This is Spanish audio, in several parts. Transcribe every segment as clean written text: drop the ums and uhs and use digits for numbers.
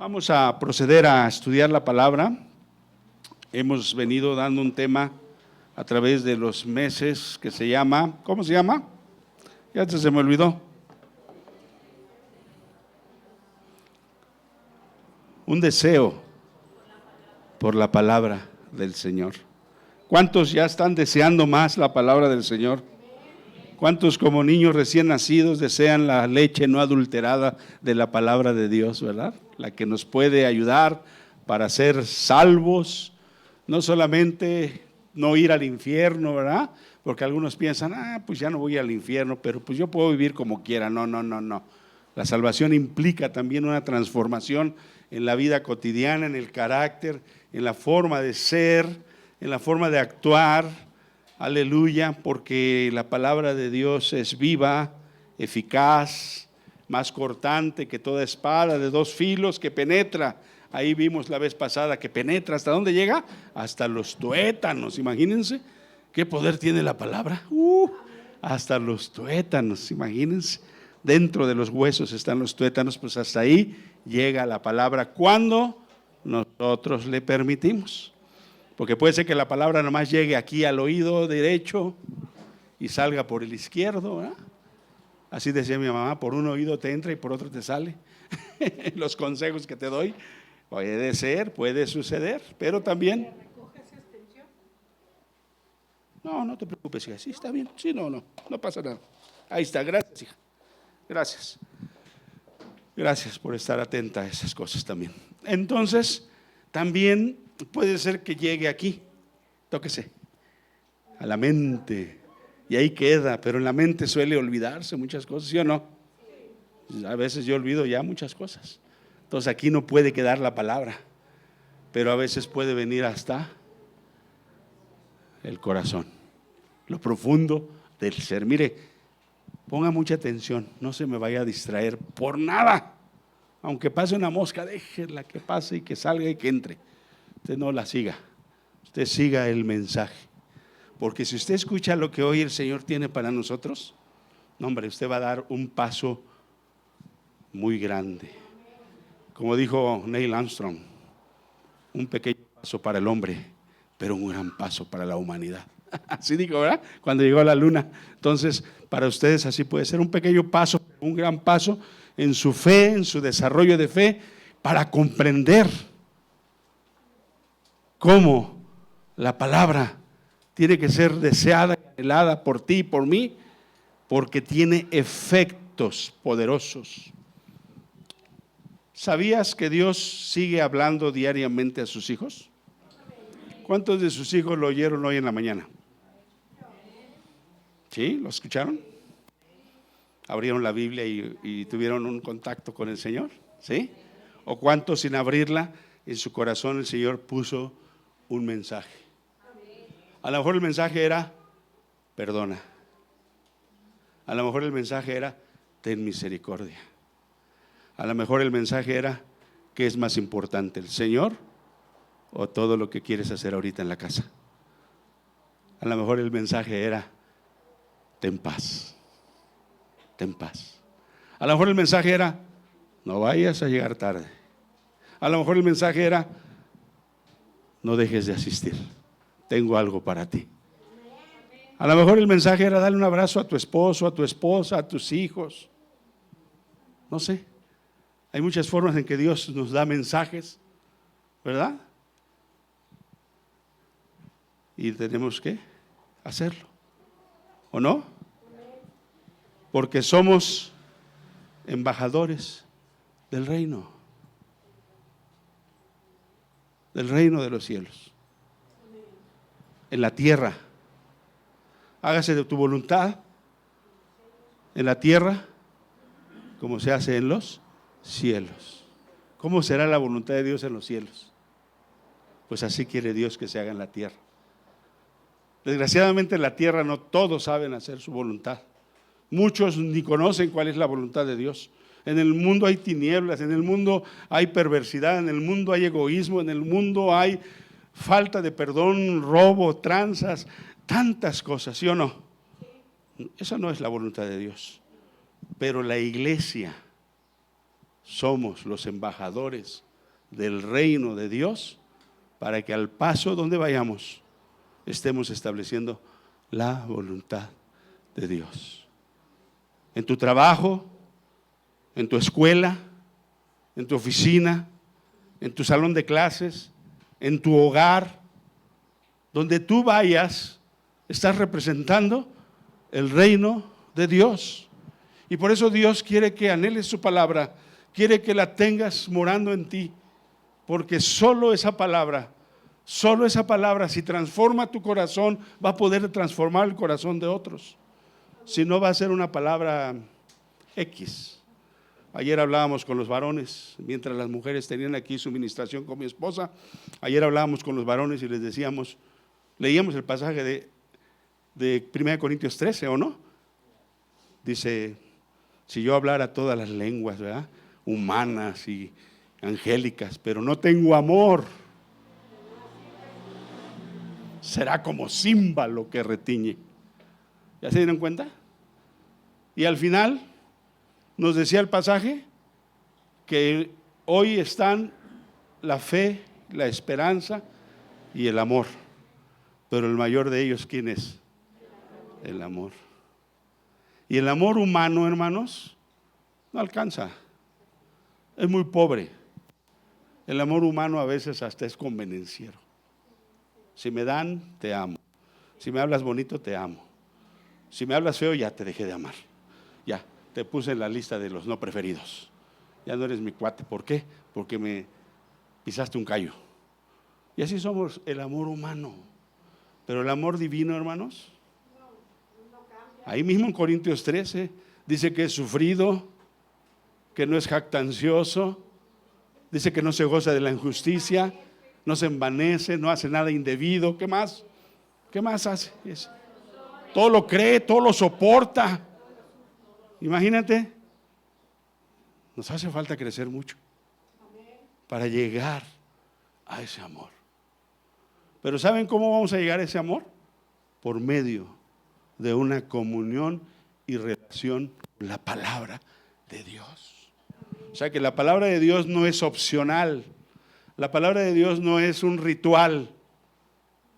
Vamos a proceder a estudiar la palabra. Hemos venido dando un tema a través de los meses que se llama, ¿cómo se llama? Ya se me olvidó. Un deseo por la palabra del Señor. ¿Cuántos ya están deseando más la palabra del Señor? ¿Cuántos como niños recién nacidos desean la leche no adulterada de la palabra de Dios, verdad? La que nos puede ayudar para ser salvos, no solamente no ir al infierno, ¿verdad? Porque algunos piensan, pues ya no voy al infierno, pero pues yo puedo vivir como quiera. No. La salvación implica también una transformación en la vida cotidiana, en el carácter, en la forma de ser, en la forma de actuar. Aleluya, porque la palabra de Dios es viva, eficaz, más cortante que toda espada de dos filos, que penetra. Ahí vimos la vez pasada que penetra. ¿Hasta dónde llega? Hasta los tuétanos. Imagínense qué poder tiene la palabra. Hasta los tuétanos, imagínense. Dentro de los huesos están los tuétanos, pues hasta ahí llega la palabra cuando nosotros le permitimos. Porque puede ser que la palabra nomás llegue aquí al oído derecho y salga por el izquierdo, ¿verdad? Así decía mi mamá, por un oído te entra y por otro te sale. Los consejos que te doy, puede ser, puede suceder, pero también… No te preocupes, hija, sí, está bien, sí, no pasa nada. Ahí está, gracias, hija, gracias. Gracias por estar atenta a esas cosas también. Entonces, también puede ser que llegue aquí, tóquese, a la mente, y ahí queda, pero en la mente suele olvidarse muchas cosas, ¿sí o no? A veces yo olvido ya muchas cosas, entonces aquí no puede quedar la palabra, pero a veces puede venir hasta el corazón, lo profundo del ser. Mire, ponga mucha atención, no se me vaya a distraer por nada, aunque pase una mosca, déjela que pase y que salga y que entre. Usted no la siga, usted siga el mensaje, porque si usted escucha lo que hoy el Señor tiene para nosotros, no, hombre, usted va a dar un paso muy grande. Como dijo Neil Armstrong, un pequeño paso para el hombre, pero un gran paso para la humanidad. Así dijo, ¿verdad? Cuando llegó a la luna. Entonces, para ustedes así puede ser un pequeño paso, un gran paso en su fe, en su desarrollo de fe, para comprender cómo la palabra tiene que ser deseada y anhelada por ti y por mí, porque tiene efectos poderosos. ¿Sabías que Dios sigue hablando diariamente a sus hijos? ¿Cuántos de sus hijos lo oyeron hoy en la mañana? ¿Sí? ¿Lo escucharon? ¿Abrieron la Biblia y tuvieron un contacto con el Señor? ¿Sí? ¿O cuántos sin abrirla en su corazón el Señor puso un mensaje? A lo mejor el mensaje era perdona. A lo mejor el mensaje era ten misericordia. A lo mejor el mensaje era ¿qué es más importante, el Señor o todo lo que quieres hacer ahorita en la casa? A lo mejor el mensaje era ten paz, ten paz. A lo mejor el mensaje era no vayas a llegar tarde. A lo mejor el mensaje era no dejes de asistir, tengo algo para ti. A lo mejor el mensaje era darle un abrazo a tu esposo, a tu esposa, a tus hijos. No sé, hay muchas formas en que Dios nos da mensajes, ¿verdad? Y tenemos que hacerlo, ¿o no? Porque somos embajadores del reino de los cielos, en la tierra. Hágase de tu voluntad en la tierra como se hace en los cielos. ¿Cómo será la voluntad de Dios en los cielos? Pues así quiere Dios que se haga en la tierra. Desgraciadamente en la tierra no todos saben hacer su voluntad. Muchos ni conocen cuál es la voluntad de Dios. En el mundo hay tinieblas, en el mundo hay perversidad, en el mundo hay egoísmo, en el mundo hay falta de perdón, robo, tranzas, tantas cosas, ¿sí o no? Esa no es la voluntad de Dios. Pero la iglesia somos los embajadores del reino de Dios, para que al paso donde vayamos estemos estableciendo la voluntad de Dios. En tu trabajo, en tu escuela, en tu oficina, en tu salón de clases, en tu hogar, donde tú vayas, estás representando el reino de Dios. Y por eso Dios quiere que anheles su palabra, quiere que la tengas morando en ti, porque solo esa palabra, si transforma tu corazón, va a poder transformar el corazón de otros. Si no, va a ser una palabra X. Ayer hablábamos con los varones, mientras las mujeres tenían aquí su ministración con mi esposa. Ayer hablábamos con los varones y les decíamos, leíamos el pasaje de 1 Corintios 13, ¿o no? Dice, si yo hablara todas las lenguas, ¿verdad?, humanas y angélicas, pero no tengo amor, será como címbalo que retiñe. ¿Ya se dieron cuenta? Y al final nos decía el pasaje que hoy están la fe, la esperanza y el amor, pero el mayor de ellos, ¿quién es? El amor. Y el amor humano, hermanos, no alcanza, es muy pobre. El amor humano a veces hasta es convenenciero. Si me dan, te amo. Si me hablas bonito, te amo. Si me hablas feo, ya te dejé de amar. Ya, te puse en la lista de los no preferidos. Ya no eres mi cuate. ¿Por qué? Porque me pisaste un callo. Y así somos el amor humano. Pero el amor divino, hermanos, ahí mismo en Corintios 13 dice que es sufrido, que no es jactancioso, dice que no se goza de la injusticia, no se envanece, no hace nada indebido. ¿Qué más? ¿Qué más hace? Todo lo cree, todo lo soporta. Imagínate, nos hace falta crecer mucho para llegar a ese amor. Pero ¿saben cómo vamos a llegar a ese amor? Por medio de una comunión y relación con la palabra de Dios. O sea que la palabra de Dios no es opcional. La palabra de Dios no es un ritual.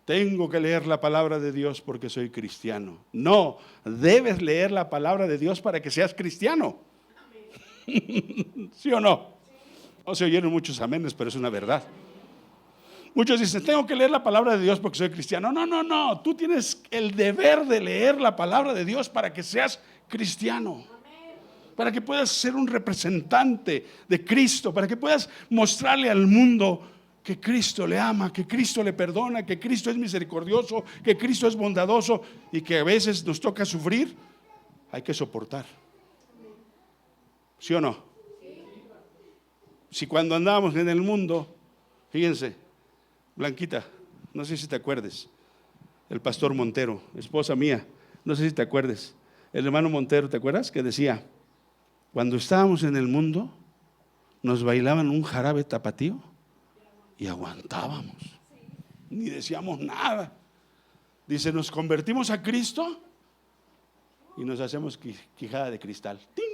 Tengo que leer la palabra de Dios porque soy cristiano. No, debes leer la palabra de Dios para que seas cristiano. ¿Sí o no? No se oyeron muchos amenes, pero es una verdad. Muchos dicen, tengo que leer la palabra de Dios porque soy cristiano. No, no, no. Tú tienes el deber de leer la palabra de Dios para que seas cristiano. Para que puedas ser un representante de Cristo. Para que puedas mostrarle al mundo que Cristo le ama, que Cristo le perdona, que Cristo es misericordioso, que Cristo es bondadoso y que a veces nos toca sufrir. Hay que soportar. ¿Sí o no? Si cuando andábamos en el mundo, fíjense, Blanquita, no sé si te acuerdes, el pastor Montero, esposa mía, no sé si te acuerdes, el hermano Montero, ¿te acuerdas? Que decía, cuando estábamos en el mundo, nos bailaban un jarabe tapatío y aguantábamos, ni decíamos nada. Dice, nos convertimos a Cristo y nos hacemos quijada de cristal. ¡Ting!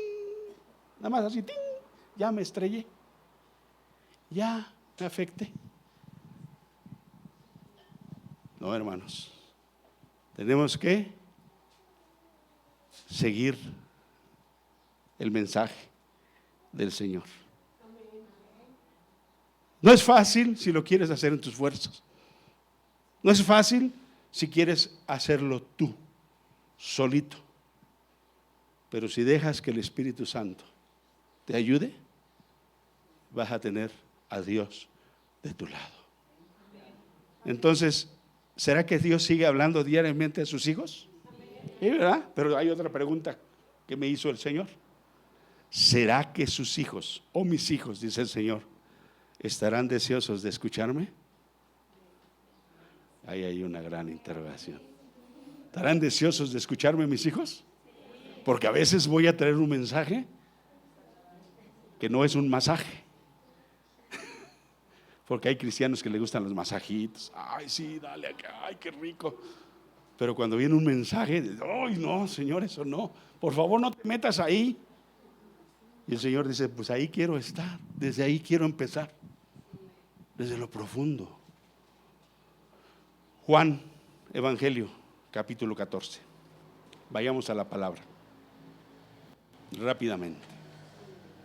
Nada más así, ¡ting! Ya me estrellé, ya me afecté. No, hermanos, tenemos que seguir el mensaje del Señor. No es fácil si lo quieres hacer en tus fuerzas. No es fácil si quieres hacerlo tú, solito. Pero si dejas que el Espíritu Santo te ayude, vas a tener a Dios de tu lado. Entonces, ¿será que Dios sigue hablando diariamente a sus hijos? Sí, ¿verdad? Pero hay otra pregunta que me hizo el Señor. ¿Será que sus hijos, o mis hijos, dice el Señor, estarán deseosos de escucharme? Ahí hay una gran interrogación. ¿Estarán deseosos de escucharme mis hijos? Porque a veces voy a traer un mensaje que no es un masaje. Porque hay cristianos que les gustan los masajitos. Ay, sí, dale acá, ay, qué rico. Pero cuando viene un mensaje, ay, no, Señor, eso no. Por favor, no te metas ahí. Y el Señor dice, pues ahí quiero estar, desde ahí quiero empezar. desde lo profundo. Juan, Evangelio, capítulo 14. Vayamos a la palabra rápidamente,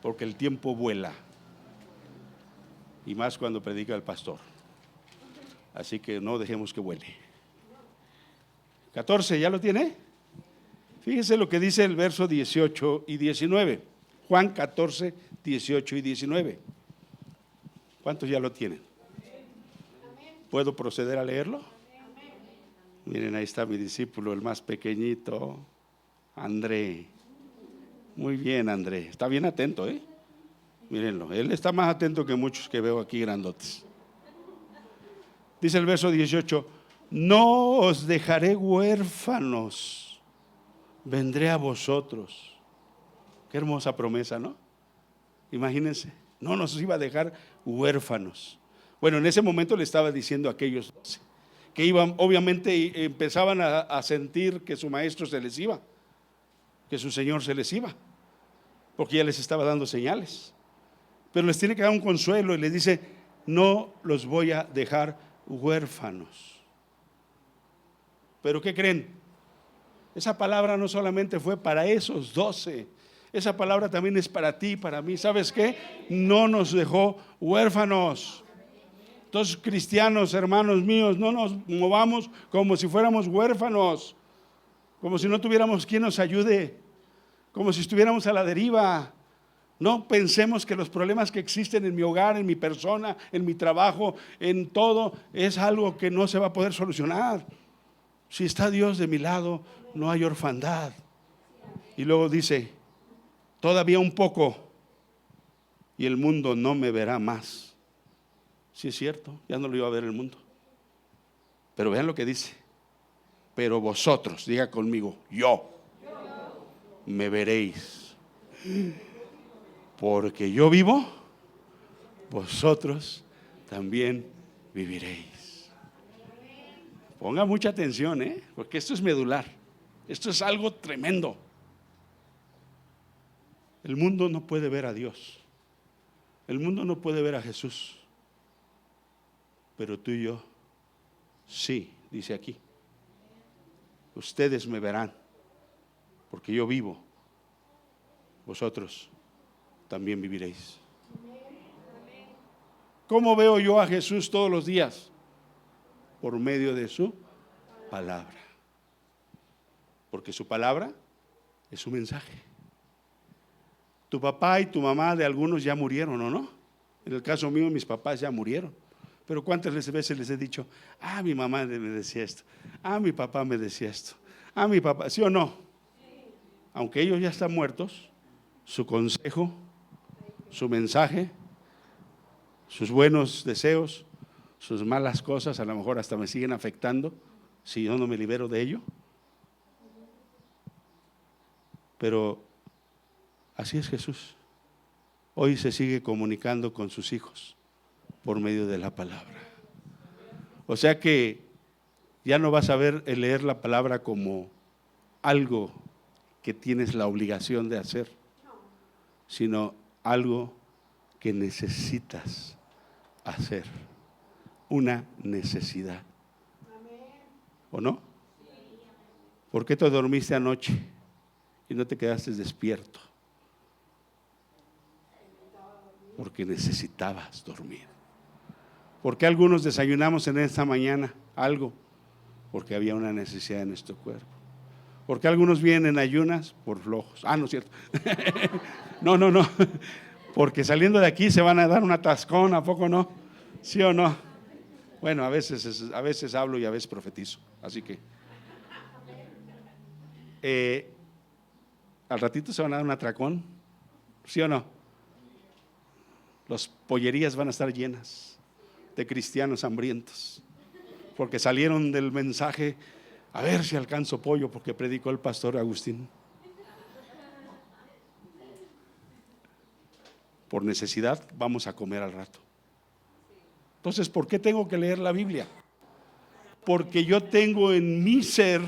porque el tiempo vuela, y más cuando predica el pastor. Así que no dejemos que vuele. 14, ¿ya lo tiene? Fíjese lo que dice el verso 18 y 19. Juan 14, 18 y 19. ¿Cuántos ya lo tienen? ¿Puedo proceder a leerlo? Miren, ahí está mi discípulo, el más pequeñito, André. Muy bien, André. Está bien atento, ¿eh? Mírenlo, él está más atento que muchos que veo aquí grandotes. Dice el verso 18: no os dejaré huérfanos, vendré a vosotros. Qué hermosa promesa, ¿no? Imagínense, no nos iba a dejar huérfanos. Bueno, en ese momento le estaba diciendo a aquellos 12 que iban, obviamente empezaban a sentir que su maestro se les iba, que su Señor se les iba, porque ya les estaba dando señales. Pero les tiene que dar un consuelo y les dice: no los voy a dejar huérfanos. Pero ¿qué creen? Esa palabra no solamente fue para esos 12, esa palabra también es para ti, para mí. ¿Sabes qué? No nos dejó huérfanos. Entonces, cristianos, hermanos míos, no nos movamos como si fuéramos huérfanos, como si no tuviéramos quien nos ayude, como si estuviéramos a la deriva. No pensemos que los problemas que existen en mi hogar, en mi persona, en mi trabajo, en todo, es algo que no se va a poder solucionar. Si está Dios de mi lado, no hay orfandad. Y luego dice: todavía un poco y el mundo no me verá más. Sí, es cierto, ya no lo iba a ver el mundo. Pero vean lo que dice: pero vosotros, diga conmigo, yo me veréis. Porque yo vivo, vosotros también viviréis. Ponga mucha atención, porque esto es medular. Esto es algo tremendo. El mundo no puede ver a Dios. El mundo no puede ver a Jesús. Pero tú y yo, sí, dice aquí. Ustedes me verán, porque yo vivo. Vosotros también viviréis. ¿Cómo veo yo a Jesús todos los días? Por medio de su palabra. Porque su palabra es su mensaje. Tu papá y tu mamá de algunos ya murieron, ¿o no? En el caso mío, mis papás ya murieron. Pero ¿cuántas veces les he dicho: mi mamá me decía esto, mi papá me decía esto, mi papá, ¿sí o no? Aunque ellos ya están muertos, su consejo, su mensaje, sus buenos deseos, sus malas cosas, a lo mejor hasta me siguen afectando si yo no me libero de ello. Pero así es Jesús. Hoy se sigue comunicando con sus hijos por medio de la palabra. O sea que ya no vas a ver el leer la palabra como algo que tienes la obligación de hacer, sino algo que necesitas hacer, una necesidad. ¿O no? ¿Por qué te dormiste anoche y no te quedaste despierto? Porque necesitabas dormir. ¿Por qué algunos desayunamos en esta mañana algo? Porque había una necesidad en nuestro cuerpo. ¿Por qué algunos vienen en ayunas? Por flojos. No es cierto. No. Porque saliendo de aquí se van a dar un atascón, ¿a poco no? ¿Sí o no? Bueno, a veces hablo y a veces profetizo. Así que al ratito se van a dar un atracón. ¿Sí o no? Las pollerías van a estar llenas de cristianos hambrientos, porque salieron del mensaje: a ver si alcanzo pollo, porque predicó el pastor Agustín. Por necesidad vamos a comer al rato. Entonces, ¿por qué tengo que leer la Biblia? Porque yo tengo en mi ser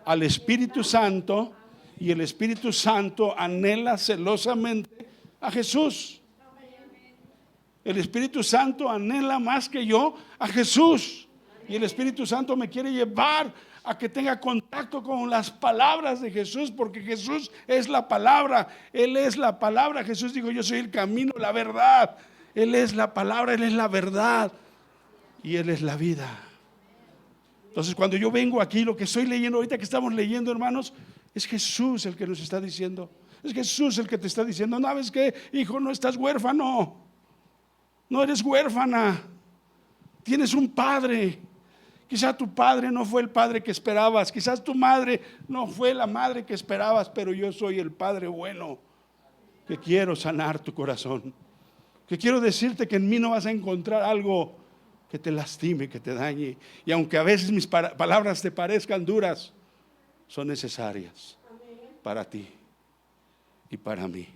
al Espíritu Santo, y el Espíritu Santo anhela celosamente a Jesús. El Espíritu Santo anhela más que yo a Jesús. Y el Espíritu Santo me quiere llevar a que tenga contacto con las palabras de Jesús, porque Jesús es la palabra. Él es la palabra. Jesús dijo: yo soy el camino, la verdad. Él es la palabra, Él es la verdad y Él es la vida. Entonces, cuando yo vengo aquí, lo que estoy leyendo ahorita, que estamos leyendo, hermanos, es Jesús el que nos está diciendo. Es Jesús el que te está diciendo: no, ¿sabes qué, hijo? No estás huérfano, no eres huérfana, tienes un padre. Quizá tu padre no fue el padre que esperabas, quizás tu madre no fue la madre que esperabas, pero yo soy el Padre bueno, que quiero sanar tu corazón, que quiero decirte que en mí no vas a encontrar algo que te lastime, que te dañe. Y aunque a veces mis palabras te parezcan duras, son necesarias para ti y para mí.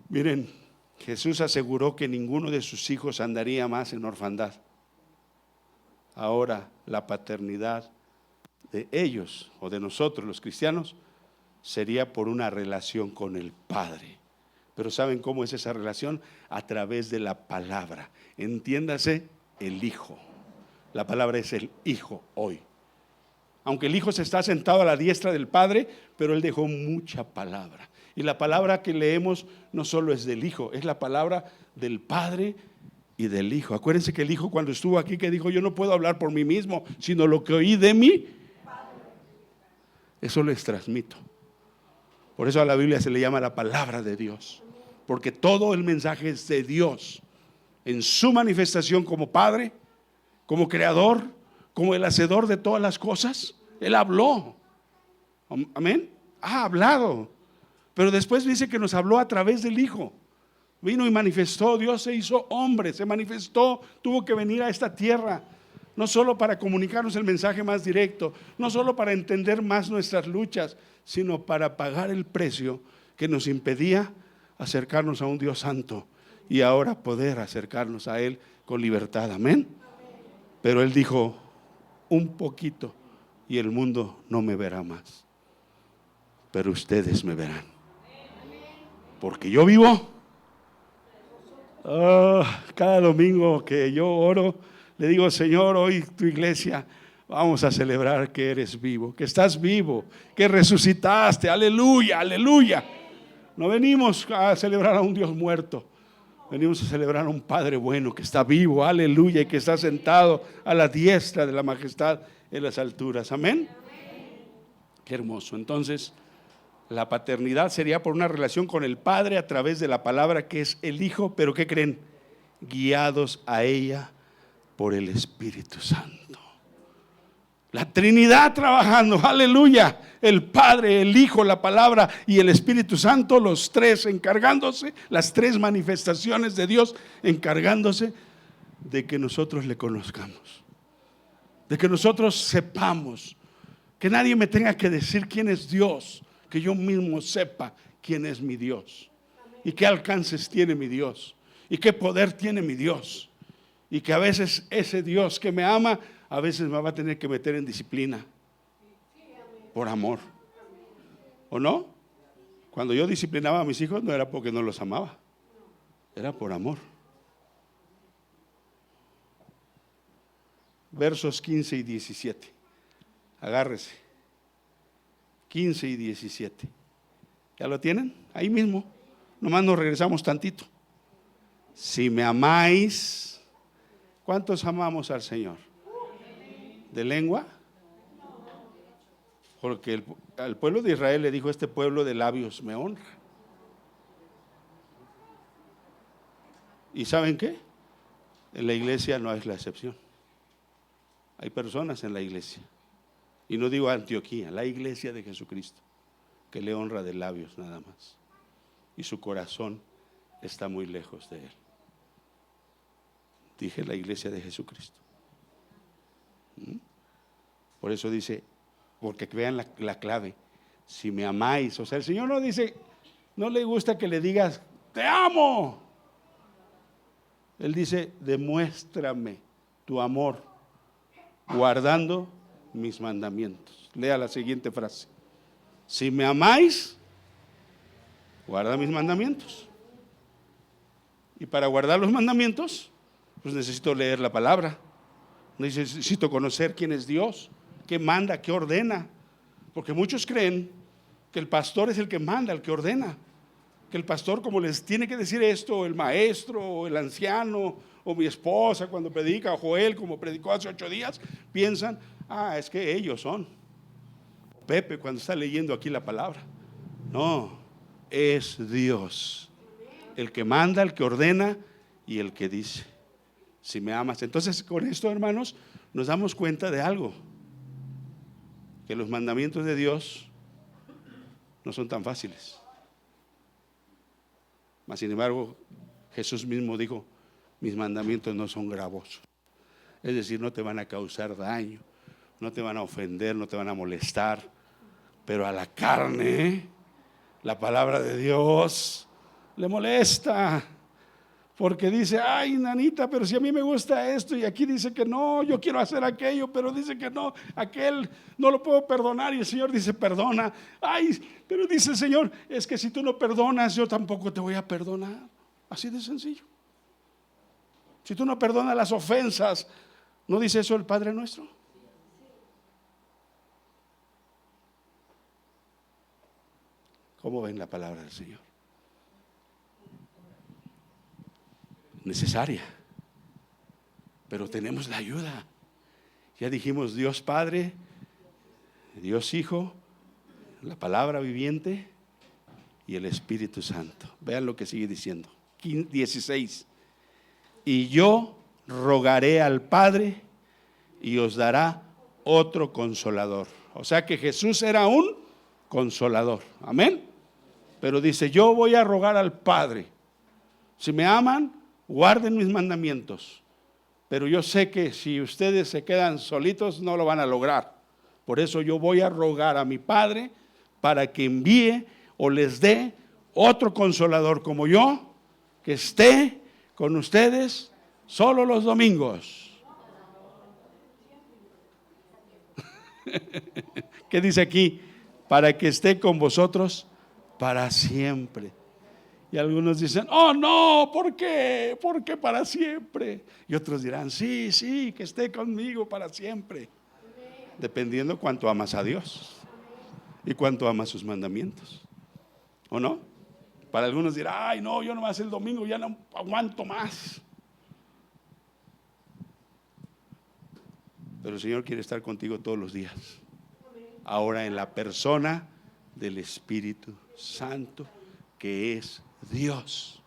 Miren, Jesús aseguró que ninguno de sus hijos andaría más en orfandad. Ahora la paternidad de ellos o de nosotros los cristianos sería por una relación con el Padre. Pero ¿saben cómo es esa relación? A través de la palabra. Entiéndase, el Hijo. La palabra es el Hijo hoy. Aunque el Hijo se está sentado a la diestra del Padre, pero Él dejó mucha palabra. Y la palabra que leemos no solo es del Hijo, es la palabra del Padre y del Hijo. Acuérdense que el Hijo, cuando estuvo aquí, que dijo: yo no puedo hablar por mí mismo, sino lo que oí de mí, eso les transmito. Por eso a la Biblia se le llama la palabra de Dios, porque todo el mensaje es de Dios, en su manifestación como Padre, como Creador, como el hacedor de todas las cosas. Él habló, amén, ha hablado, pero después dice que nos habló a través del Hijo. Vino y manifestó, Dios se hizo hombre, se manifestó, tuvo que venir a esta tierra, no solo para comunicarnos el mensaje más directo, no solo para entender más nuestras luchas, sino para pagar el precio que nos impedía acercarnos a un Dios santo y ahora poder acercarnos a Él con libertad, amén. Pero Él dijo: un poquito y el mundo no me verá más, pero ustedes me verán, porque yo vivo. Cada domingo que yo oro, le digo: Señor, hoy tu iglesia vamos a celebrar que eres vivo, que estás vivo, que resucitaste, aleluya, aleluya. No venimos a celebrar a un Dios muerto, venimos a celebrar a un Padre bueno que está vivo, aleluya, y que está sentado a la diestra de la majestad en las alturas, amén. Qué hermoso. Entonces, la paternidad sería por una relación con el Padre a través de la palabra que es el Hijo, pero ¿qué creen? Guiados a ella por el Espíritu Santo. La Trinidad trabajando, aleluya. El Padre, el Hijo, la palabra y el Espíritu Santo, los tres encargándose, las tres manifestaciones de Dios encargándose de que nosotros le conozcamos, de que nosotros sepamos, que nadie me tenga que decir quién es Dios, que yo mismo sepa quién es mi Dios y qué alcances tiene mi Dios y qué poder tiene mi Dios, y que a veces ese Dios que me ama a veces me va a tener que meter en disciplina por amor, ¿o no? Cuando yo disciplinaba a mis hijos no era porque no los amaba, era por amor. Versos 15 y 17, agárrese. 15 y 17. ¿Ya lo tienen? Ahí mismo. Nomás nos regresamos tantito. Si me amáis, ¿cuántos amamos al Señor? ¿De lengua? Porque al pueblo de Israel le dijo: este pueblo de labios me honra. ¿Y saben qué? En la iglesia no es la excepción. Hay personas en la iglesia, y no digo Antioquía, la iglesia de Jesucristo, que le honra de labios nada más, y su corazón está muy lejos de Él. Dije la iglesia de Jesucristo. Por eso dice, porque vean la clave: si me amáis. O sea, el Señor no dice, no le gusta que le digas te amo. Él dice: demuéstrame tu amor guardando mis mandamientos. Lea la siguiente frase: si me amáis, guarda mis mandamientos. Y para guardar los mandamientos, pues necesito leer la palabra. Necesito conocer quién es Dios, qué manda, qué ordena. Porque muchos creen que el pastor es el que manda, el que ordena. Que el pastor, como les tiene que decir esto, el maestro, o el anciano, o mi esposa cuando predica, o Joel como predicó hace 8 días, piensan, es que ellos son. Pepe cuando está leyendo aquí la palabra. No, es Dios el que manda, el que ordena y el que dice, si me amas. Entonces con esto, hermanos, nos damos cuenta de algo, que los mandamientos de Dios no son tan fáciles. Mas sin embargo, Jesús mismo dijo, mis mandamientos no son gravosos. Es decir, no te van a causar daño, no te van a ofender, no te van a molestar. Pero a la carne, la palabra de Dios le molesta. Porque dice, ay, nanita, pero si a mí me gusta esto y aquí dice que no, yo quiero hacer aquello, pero dice que no, aquel no lo puedo perdonar y el Señor dice, perdona. Ay, pero dice el Señor, es que si tú no perdonas, yo tampoco te voy a perdonar. Así de sencillo. Si tú no perdonas las ofensas, ¿no dice eso el Padre nuestro? ¿Cómo ven la palabra del Señor? Necesaria, pero tenemos la ayuda. Ya dijimos Dios Padre, Dios Hijo, la palabra viviente y el Espíritu Santo. Vean lo que sigue diciendo. 16. Y yo rogaré al Padre y os dará otro consolador. O sea que Jesús era un consolador. Amén. Pero dice, yo voy a rogar al Padre. Si me aman, guarden mis mandamientos. Pero yo sé que si ustedes se quedan solitos, no lo van a lograr. Por eso yo voy a rogar a mi Padre para que envíe o les dé otro consolador como yo, que esté con ustedes solo los domingos. ¿Qué dice aquí? Para que esté con vosotros para siempre. Y algunos dicen, oh no, ¿por qué? ¿Por qué para siempre? Y otros dirán, sí, sí, que esté conmigo para siempre. Dependiendo cuánto amas a Dios y cuánto amas sus mandamientos. ¿O no? Para algunos dirán, ay no, yo nomás el domingo ya no aguanto más. Pero el Señor quiere estar contigo todos los días. Ahora en la persona del Espíritu Santo, que es Dios.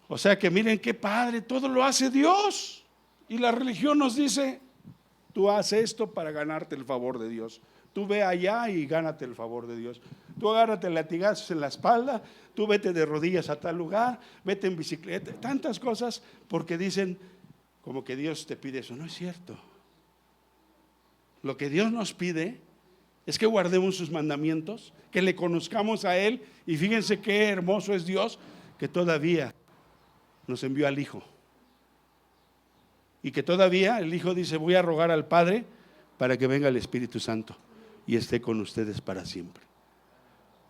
O sea que miren qué padre, todo lo hace Dios. Y la religión nos dice, tú haces esto para ganarte el favor de Dios. Tú ve allá y gánate el favor de Dios. Tú agárrate latigazos en la espalda, tú vete de rodillas a tal lugar, vete en bicicleta, tantas cosas, porque dicen como que Dios te pide eso. No es cierto. Lo que Dios nos pide es que guardemos sus mandamientos, que le conozcamos a Él. Y fíjense qué hermoso es Dios, que todavía nos envió al Hijo. Y que todavía el Hijo dice, voy a rogar al Padre para que venga el Espíritu Santo y esté con ustedes para siempre.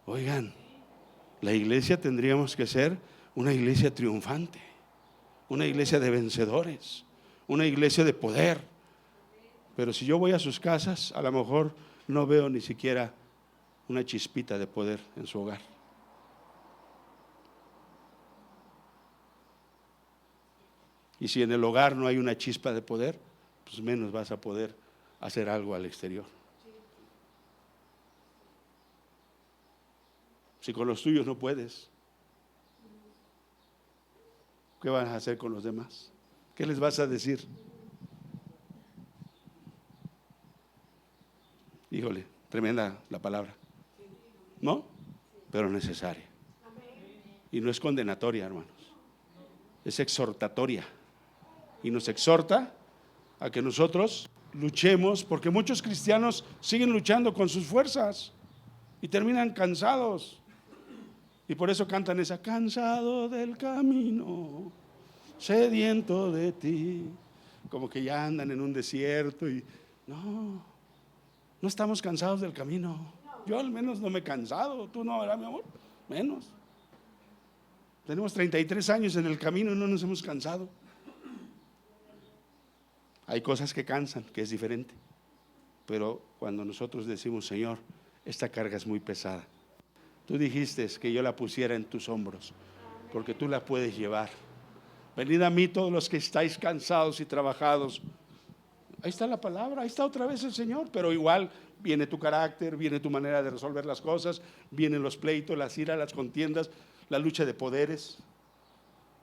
Oigan, la iglesia tendríamos que ser una iglesia triunfante, una iglesia de vencedores, una iglesia de poder. Pero si yo voy a sus casas, a lo mejor no veo ni siquiera una chispita de poder en su hogar. Y si en el hogar no hay una chispa de poder, pues menos vas a poder hacer algo al exterior. Si con los tuyos no puedes, ¿qué vas a hacer con los demás? ¿Qué les vas a decir? Híjole, tremenda la palabra, ¿no? Pero necesaria. Y no es condenatoria, hermanos, es exhortatoria. Y nos exhorta a que nosotros luchemos, porque muchos cristianos siguen luchando con sus fuerzas y terminan cansados. Y por eso cantan esa, cansado del camino, sediento de ti. Como que ya andan en un desierto y no estamos cansados del camino. Yo al menos no me he cansado, tú no, ¿verdad, mi amor? Menos. Tenemos 33 años en el camino y no nos hemos cansado. Hay cosas que cansan, que es diferente. Pero cuando nosotros decimos, Señor, esta carga es muy pesada, tú dijiste que yo la pusiera en tus hombros, porque tú la puedes llevar. Venid a mí todos los que estáis cansados y trabajados. Ahí está la palabra, ahí está otra vez el Señor. Pero igual viene tu carácter, viene tu manera de resolver las cosas, vienen los pleitos, las iras, las contiendas, la lucha de poderes.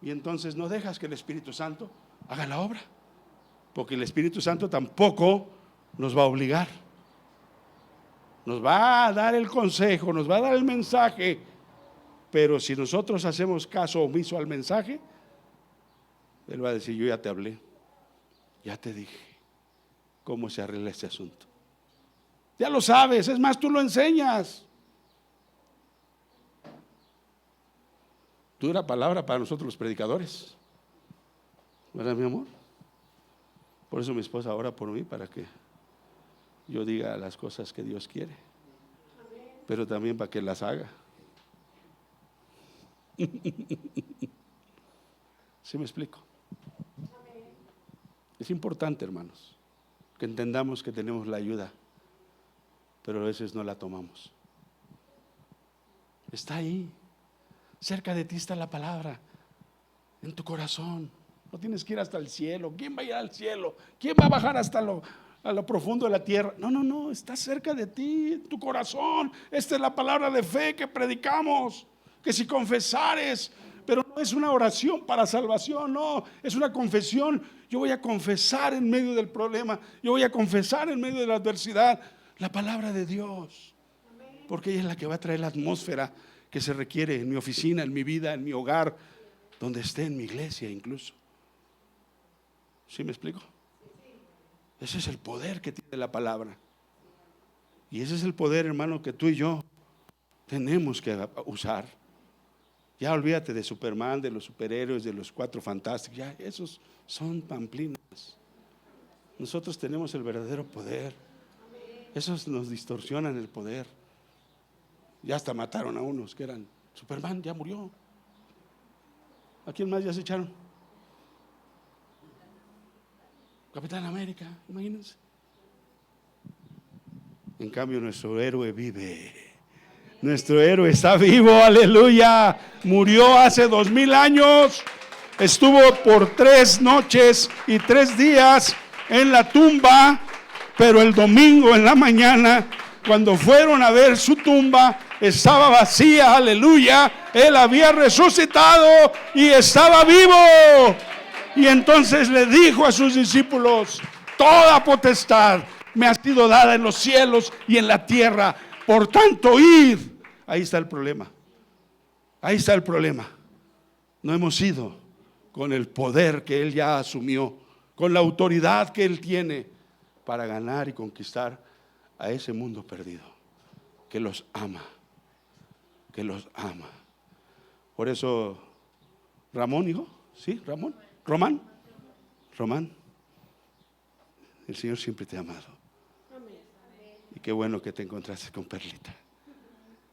Y entonces no dejas que el Espíritu Santo haga la obra, porque el Espíritu Santo tampoco nos va a obligar. Nos va a dar el consejo, nos va a dar el mensaje, pero si nosotros hacemos caso omiso al mensaje, Él va a decir, yo ya te hablé, ya te dije cómo se arregla este asunto. Ya lo sabes, es más, tú lo enseñas. Dura palabra para nosotros los predicadores, ¿verdad, mi amor? Por eso mi esposa ora por mí, para que yo diga las cosas que Dios quiere, pero también para que las haga. ¿Sí me explico? Es importante, hermanos, que entendamos que tenemos la ayuda, pero a veces no la tomamos. Está ahí, cerca de ti está la palabra, en tu corazón. No tienes que ir hasta el cielo. ¿Quién va a ir al cielo? ¿Quién va a bajar hasta a lo profundo de la tierra? No, está cerca de ti, en tu corazón. Esta es la palabra de fe que predicamos, que si confesares, pero no es una oración para salvación, no, es una confesión. Yo voy a confesar en medio del problema, yo voy a confesar en medio de la adversidad la palabra de Dios, porque ella es la que va a traer la atmósfera que se requiere en mi oficina, en mi vida, en mi hogar, donde esté, en mi iglesia incluso. ¿Sí me explico? Ese es el poder que tiene la palabra. Y ese es el poder, hermano, que tú y yo tenemos que usar. Ya olvídate de Superman, de los superhéroes, de los Cuatro Fantásticos. Ya esos son pamplinas. Nosotros tenemos el verdadero poder. Esos nos distorsionan el poder. Ya hasta mataron a unos que eran Superman, ya murió. ¿A quién más ya se echaron? Capitán América, imagínense. En cambio nuestro héroe vive. Nuestro héroe está vivo, aleluya. Murió hace 2000 años. Estuvo por 3 noches y 3 días en la tumba. Pero el domingo en la mañana, cuando fueron a ver su tumba, estaba vacía, aleluya. Él había resucitado y estaba vivo. Y entonces le dijo a sus discípulos: toda potestad me ha sido dada en los cielos y en la tierra, por tanto id. Ahí está el problema. Ahí está el problema. No hemos ido con el poder que Él ya asumió, con la autoridad que Él tiene para ganar y conquistar a ese mundo perdido que los ama, que los ama. Por eso Ramón, hijo, ¿sí? Román, el Señor siempre te ha amado. Y qué bueno que te encontraste con Perlita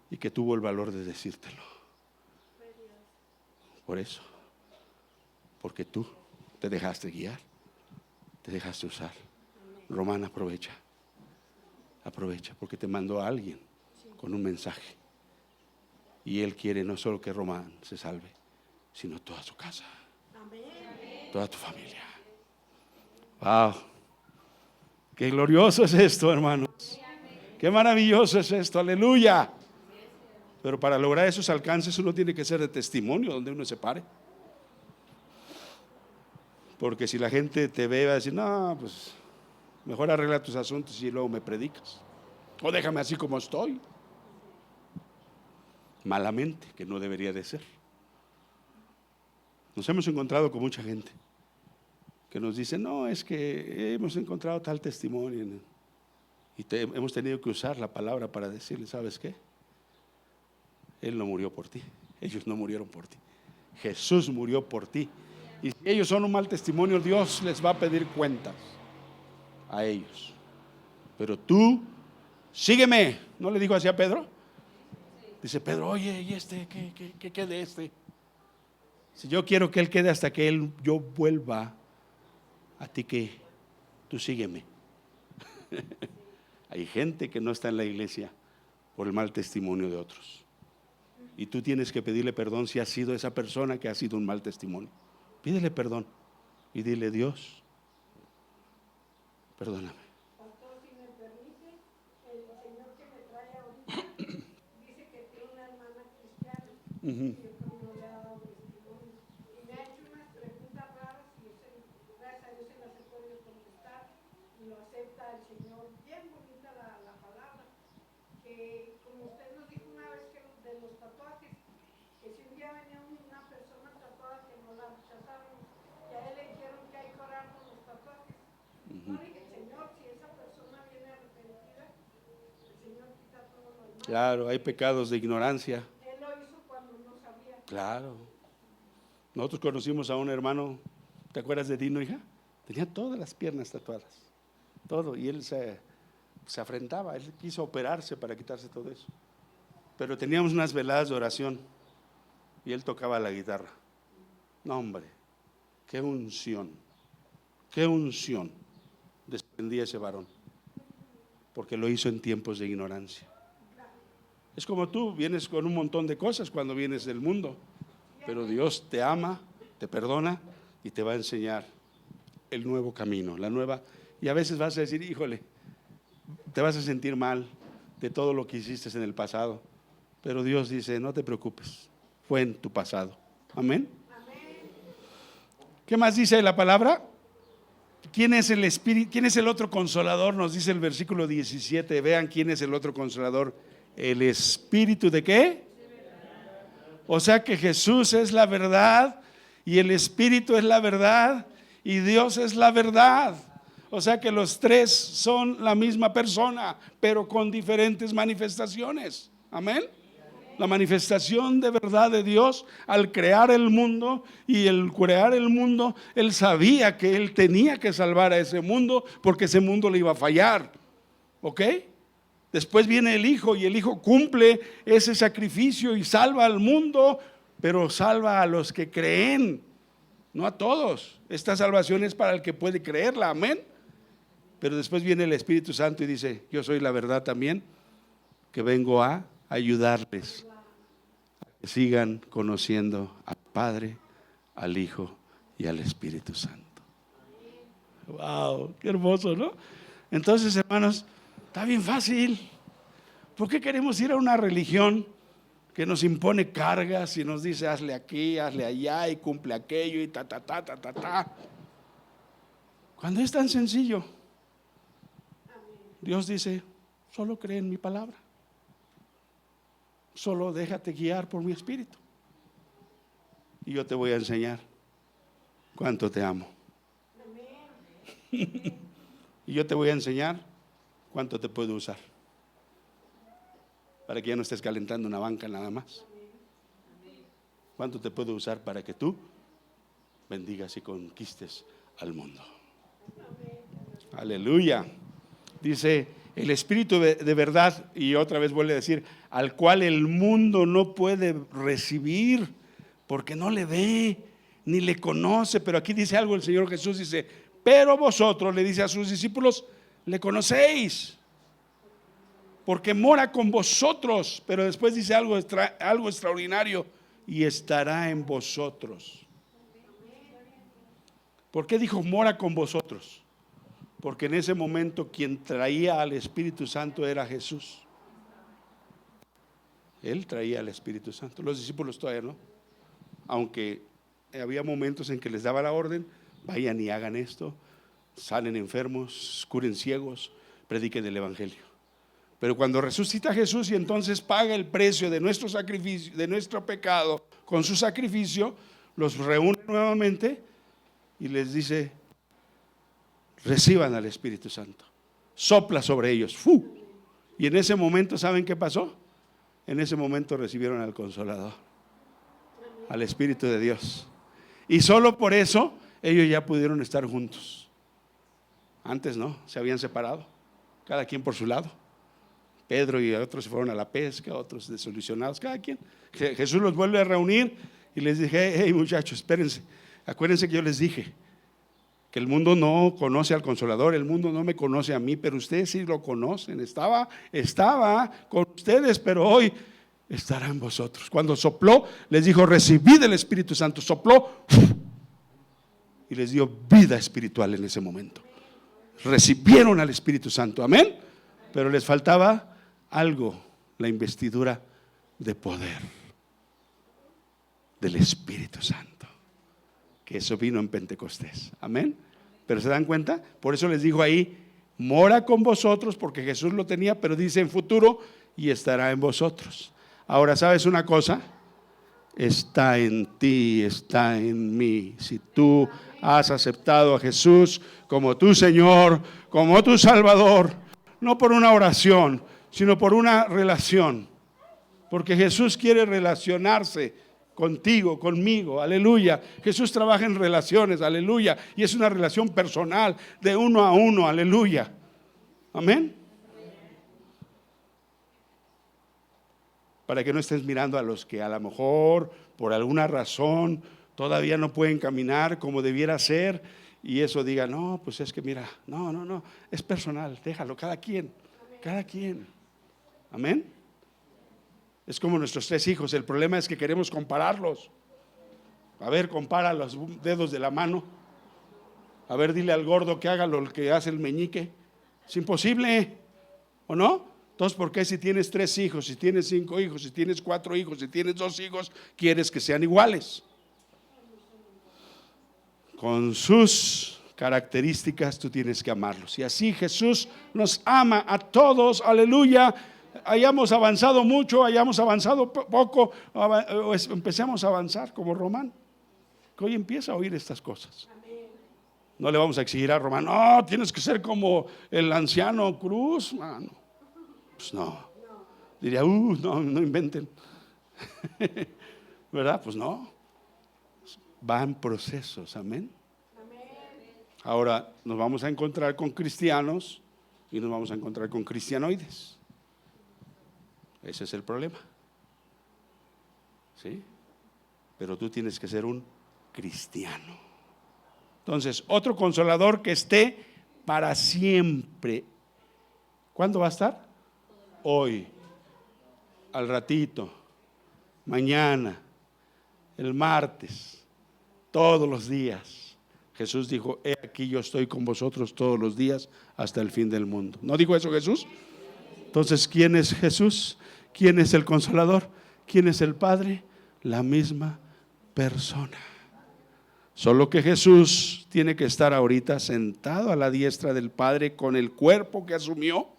y que tuvo el valor de decírtelo. Por eso, porque tú te dejaste guiar, te dejaste usar. Román, aprovecha, porque te mandó a alguien con un mensaje. Y Él quiere no solo que Román se salve, sino toda su casa, toda tu familia. Wow, qué glorioso es esto, hermanos. Qué maravilloso es esto, aleluya. Pero para lograr esos alcances uno tiene que ser de testimonio donde uno se pare. Porque si la gente te ve, va a decir: no, pues mejor arregla tus asuntos y luego me predicas. O déjame así como estoy. Malamente, que no debería de ser. Nos hemos encontrado con mucha gente que nos dice: no, es que hemos encontrado tal testimonio. Y hemos tenido que usar la palabra para decirle: ¿sabes qué? Él no murió por ti. Ellos no murieron por ti. Jesús murió por ti. Y si ellos son un mal testimonio, Dios les va a pedir cuentas a ellos. Pero tú, sígueme. ¿No le dijo así a Pedro? Dice Pedro: oye, ¿y este? ¿Qué de este? Si yo quiero que Él quede hasta que yo vuelva, a ti que tú sígueme. Hay gente que no está en la iglesia por el mal testimonio de otros. Y tú tienes que pedirle perdón si has sido esa persona que ha sido un mal testimonio. Pídele perdón y dile: Dios, perdóname. Pastor, si me permite, el señor que me trae ahorita dice que tiene una hermana cristiana y yo creo que no le ha dado testimonio. Y me ha hecho unas preguntas raras y gracias a Dios se las he podido contestar y lo acepta el Señor. Bien bonita la palabra. Que como usted nos dijo una vez que de los tatuajes, que si un día venía una persona tatuada que no la rechazaron, y a él le dijeron que hay que orar con los tatuajes. No dije: Señor, si esa persona viene arrepentida, el Señor quita todo lo demás. Claro, hay pecados de ignorancia. Él lo hizo cuando no sabía. Claro. Nosotros conocimos a un hermano, ¿te acuerdas de Dino, hija? Tenía todas las piernas tatuadas, todo, y él se afrentaba, él quiso operarse para quitarse todo eso. Pero teníamos unas veladas de oración y él tocaba la guitarra. No, hombre, qué unción desprendía ese varón, porque lo hizo en tiempos de ignorancia. Es como tú, vienes con un montón de cosas cuando vienes del mundo, pero Dios te ama, te perdona y te va a enseñar el nuevo camino, la nueva. Y a veces vas a decir: híjole, te vas a sentir mal de todo lo que hiciste en el pasado, pero Dios dice: no te preocupes, fue en tu pasado. Amén. ¿Qué más dice la palabra? ¿Quién es el Espíritu? ¿Quién es el otro consolador? Nos dice el versículo 17. Vean quién es el otro consolador. ¿El Espíritu de qué? O sea que Jesús es la verdad y el Espíritu es la verdad y Dios es la verdad. O sea que los tres son la misma persona, pero con diferentes manifestaciones. Amén. La manifestación de verdad de Dios al crear el mundo, y el crear el mundo, Él sabía que Él tenía que salvar a ese mundo porque ese mundo le iba a fallar. ¿Ok? Después viene el Hijo y el Hijo cumple ese sacrificio y salva al mundo, pero salva a los que creen, no a todos. Esta salvación es para el que puede creerla, amén. Pero después viene el Espíritu Santo y dice: yo soy la verdad también, que vengo a ayudarles a que sigan conociendo al Padre, al Hijo y al Espíritu Santo. Wow, qué hermoso, ¿no? Entonces, hermanos, está bien fácil. ¿Por qué queremos ir a una religión que nos impone cargas y nos dice: hazle aquí, hazle allá y cumple aquello y ta, ta, ta, ta, ta, ta? Cuando es tan sencillo. Dios dice: solo cree en mi palabra, solo déjate guiar por mi Espíritu y yo te voy a enseñar cuánto te amo. Y yo te voy a enseñar cuánto te puedo usar, para que ya no estés calentando una banca nada más. Cuánto te puedo usar para que tú bendigas y conquistes al mundo. Aleluya. Dice: el Espíritu de verdad, y otra vez vuelve a decir, al cual el mundo no puede recibir porque no le ve ni le conoce. Pero aquí dice algo el Señor Jesús, dice: pero vosotros, le dice a sus discípulos, le conocéis porque mora con vosotros. Pero después dice algo extraordinario: y estará en vosotros. ¿Por qué dijo mora con vosotros? Porque en ese momento quien traía al Espíritu Santo era Jesús. Él traía al Espíritu Santo. Los discípulos todavía no. Aunque había momentos en que les daba la orden: vayan y hagan esto, salen enfermos, curen ciegos, prediquen el Evangelio. Pero cuando resucita Jesús y entonces paga el precio de nuestro sacrificio, de nuestro pecado, con su sacrificio, los reúne nuevamente y les dice: reciban al Espíritu Santo. Sopla sobre ellos. ¡Fu! Y en ese momento, ¿saben qué pasó? En ese momento recibieron al Consolador, al Espíritu de Dios. Y solo por eso ellos ya pudieron estar juntos. Antes no, se habían separado, cada quien por su lado. Pedro y otros se fueron a la pesca, otros desilusionados, cada quien. Jesús los vuelve a reunir Y les dije, hey muchachos, espérense, acuérdense que yo les dije que el mundo no conoce al Consolador, el mundo no me conoce a mí, pero ustedes sí lo conocen. Estaba con ustedes, pero hoy estará en vosotros. Cuando sopló, les dijo, recibid el Espíritu Santo. Sopló y les dio vida espiritual en ese momento. Recibieron al Espíritu Santo, amén. Pero les faltaba algo, la investidura de poder del Espíritu Santo, que eso vino en Pentecostés, amén. Pero se dan cuenta, por eso les dijo ahí, mora con vosotros, porque Jesús lo tenía, pero dice en futuro, y estará en vosotros. Ahora, ¿sabes una cosa? Está en ti, está en mí. Si tú has aceptado a Jesús como tu Señor, como tu Salvador, no por una oración, sino por una relación, porque Jesús quiere relacionarse contigo, conmigo, aleluya. Jesús trabaja en relaciones, aleluya, y es una relación personal, de uno a uno, aleluya, amén. Para que no estés mirando a los que a lo mejor por alguna razón todavía no pueden caminar como debiera ser, y eso diga, no, pues es que mira, no, es personal, déjalo, cada quien, amén. Es como nuestros 3 hijos, el problema es que queremos compararlos. A ver, compara los dedos de la mano. A ver, dile al gordo que haga lo que hace el meñique. Es imposible, ¿o no? Entonces, ¿por qué si tienes 3 hijos, si tienes 5 hijos, si tienes 4 hijos, si tienes 2 hijos, quieres que sean iguales? Con sus características tú tienes que amarlos. Y así Jesús nos ama a todos, aleluya. Hayamos avanzado mucho, hayamos avanzado poco, empecemos a avanzar como Román, que hoy empieza a oír estas cosas. No le vamos a exigir a Román, no, tienes que ser como el anciano Cruz, mano. Pues no, diría, no inventen, ¿verdad? Pues no, van procesos, amén. Ahora nos vamos a encontrar con cristianos y nos vamos a encontrar con cristianoides. Ese es el problema, ¿sí? Pero tú tienes que ser un cristiano. Entonces, otro consolador que esté para siempre. ¿Cuándo va a estar? Hoy, al ratito, mañana, el martes, todos los días. Jesús dijo, he aquí yo estoy con vosotros todos los días hasta el fin del mundo. ¿No dijo eso Jesús? Entonces, ¿quién es Jesús? ¿Quién es el Consolador? ¿Quién es el Padre? La misma persona. Solo que Jesús tiene que estar ahorita sentado a la diestra del Padre con el cuerpo que asumió,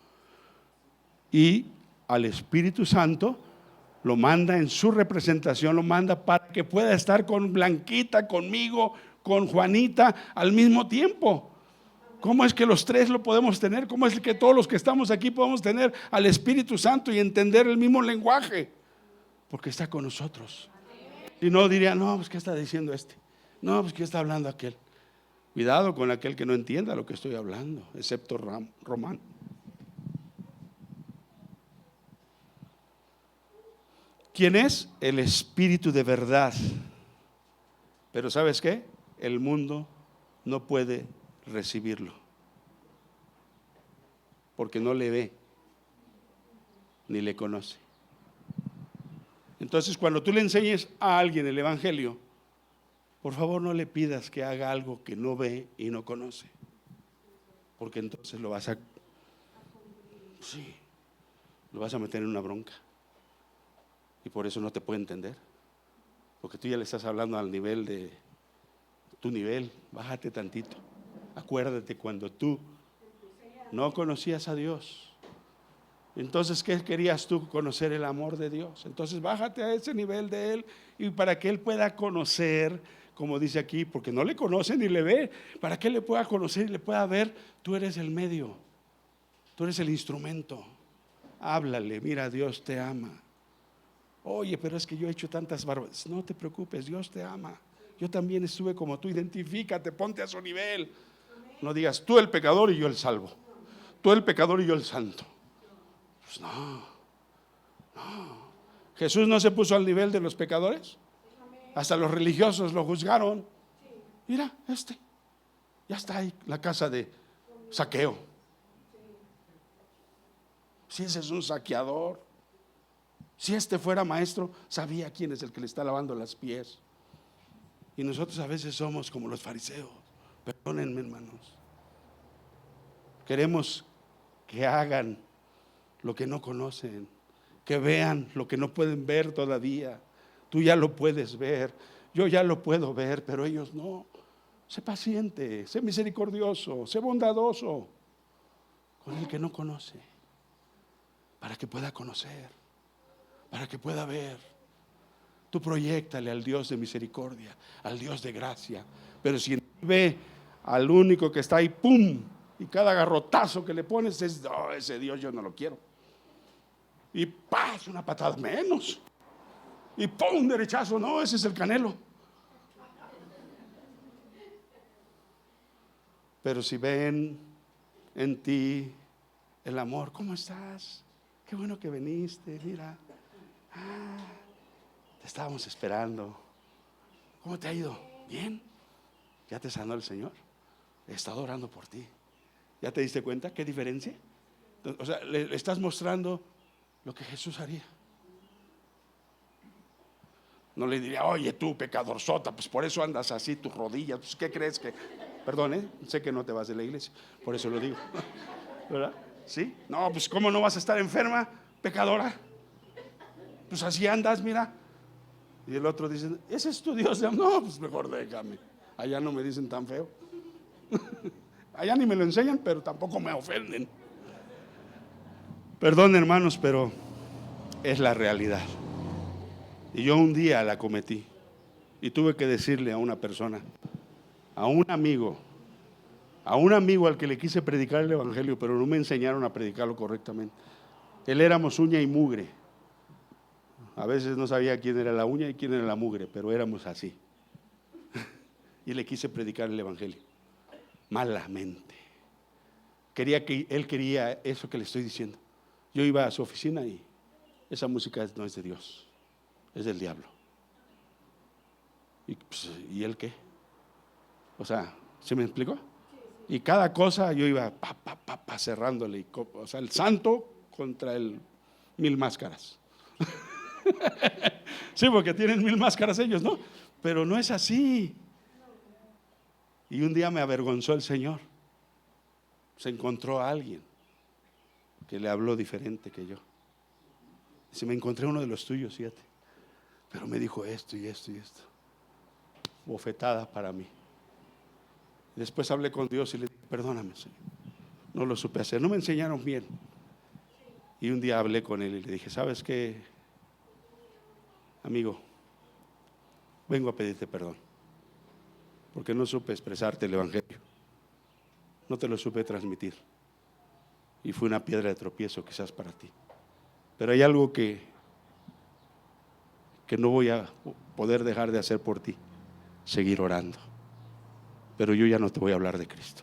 y al Espíritu Santo lo manda en su representación, lo manda para que pueda estar con Blanquita, conmigo, con Juanita al mismo tiempo. ¿Cómo es que los 3 lo podemos tener? ¿Cómo es que todos los que estamos aquí podemos tener al Espíritu Santo y entender el mismo lenguaje? Porque está con nosotros. Si no, diría, no, pues ¿qué está diciendo este? No, pues ¿qué está hablando aquel? Cuidado con aquel que no entienda lo que estoy hablando, excepto Román. ¿Quién es? El Espíritu de verdad. Pero ¿sabes qué? El mundo no puede recibirlo, porque no le ve ni le conoce. Entonces, cuando tú le enseñes a alguien el Evangelio, por favor no le pidas que haga algo que no ve y no conoce, porque entonces lo vas a meter en una bronca, y por eso no te puede entender, porque tú ya le estás hablando al nivel de tu nivel. Bájate tantito. Acuérdate cuando tú no conocías a Dios. Entonces, ¿qué querías tú? Conocer el amor de Dios. Entonces, bájate a ese nivel de Él, y para que Él pueda conocer, como dice aquí, porque no le conoce ni le ve, para que Él le pueda conocer y le pueda ver, tú eres el medio, tú eres el instrumento. Háblale, mira, Dios te ama. Oye, pero es que yo he hecho tantas barbaridades. No te preocupes, Dios te ama. Yo también estuve como tú, identifícate, ponte a su nivel. No digas, tú el pecador y yo el salvo, tú el pecador y yo el santo. Pues no. Jesús no se puso al nivel de los pecadores. Hasta los religiosos lo juzgaron. Mira, ya está ahí la casa de saqueo. Si ese es un saqueador. Si este fuera maestro, sabía quién es el que le está lavando los pies. Y nosotros a veces somos como los fariseos. Perdónenme, hermanos. Queremos que hagan lo que no conocen, que vean lo que no pueden ver todavía. Tú ya lo puedes ver, yo ya lo puedo ver, pero ellos no. Sé paciente, sé misericordioso, sé bondadoso con el que no conoce, para que pueda conocer, para que pueda ver. Tú proyéctale al Dios de misericordia, al Dios de gracia. Pero si ve al único que está ahí, ¡pum! Y cada garrotazo que le pones es, oh, ese Dios yo no lo quiero. Y ¡paz! Una patada menos. Y ¡pum! Derechazo, no, ese es el Canelo. Pero si ven en ti el amor, ¿cómo estás? Qué bueno que viniste, mira. Te estábamos esperando. ¿Cómo te ha ido? Bien. ¿Ya te sanó el Señor? He estado orando por ti. ¿Ya te diste cuenta? ¿Qué diferencia? O sea, le estás mostrando lo que Jesús haría. No le diría, oye tú pecador sota, pues por eso andas así, tus rodillas, pues ¿qué crees que? Perdón, sé que no te vas de la iglesia, por eso lo digo. ¿Verdad? ¿Sí? No, pues ¿cómo no vas a estar enferma, pecadora? Pues así andas, mira. Y el otro dice, ese es tu Dios. No, pues mejor déjame. Allá no me dicen tan feo. Allá ni me lo enseñan, pero tampoco me ofenden. Perdón, hermanos, pero es la realidad. Y yo un día la cometí. Y tuve que decirle a una persona, a un amigo al que le quise predicar el evangelio, pero no me enseñaron a predicarlo correctamente. Él éramos uña y mugre. A veces no sabía quién era la uña y quién era la mugre, pero éramos así. Y le quise predicar el evangelio malamente. Él quería eso que le estoy diciendo. Yo iba a su oficina y esa música no es de Dios, es del diablo. Y, pues, ¿y él qué? O sea, ¿se me explicó? Y cada cosa yo iba cerrándole. O sea, el santo contra el 1000 máscaras. Sí, porque tienen 1000 máscaras ellos, ¿no? Pero no es así. Y un día me avergonzó el Señor. Se encontró a alguien que le habló diferente que yo. Dice, me encontré uno de los tuyos, fíjate. Pero me dijo esto y esto y esto. Bofetada para mí. Después hablé con Dios y le dije, perdóname, Señor. No lo supe hacer, no me enseñaron bien. Y un día hablé con él y le dije, ¿sabes qué, amigo? Vengo a pedirte perdón. Porque no supe expresarte el evangelio. No te lo supe transmitir. Y fue una piedra de tropiezo quizás para ti. Pero hay algo que no voy a poder dejar de hacer por ti. Seguir orando. Pero yo ya no te voy a hablar de Cristo.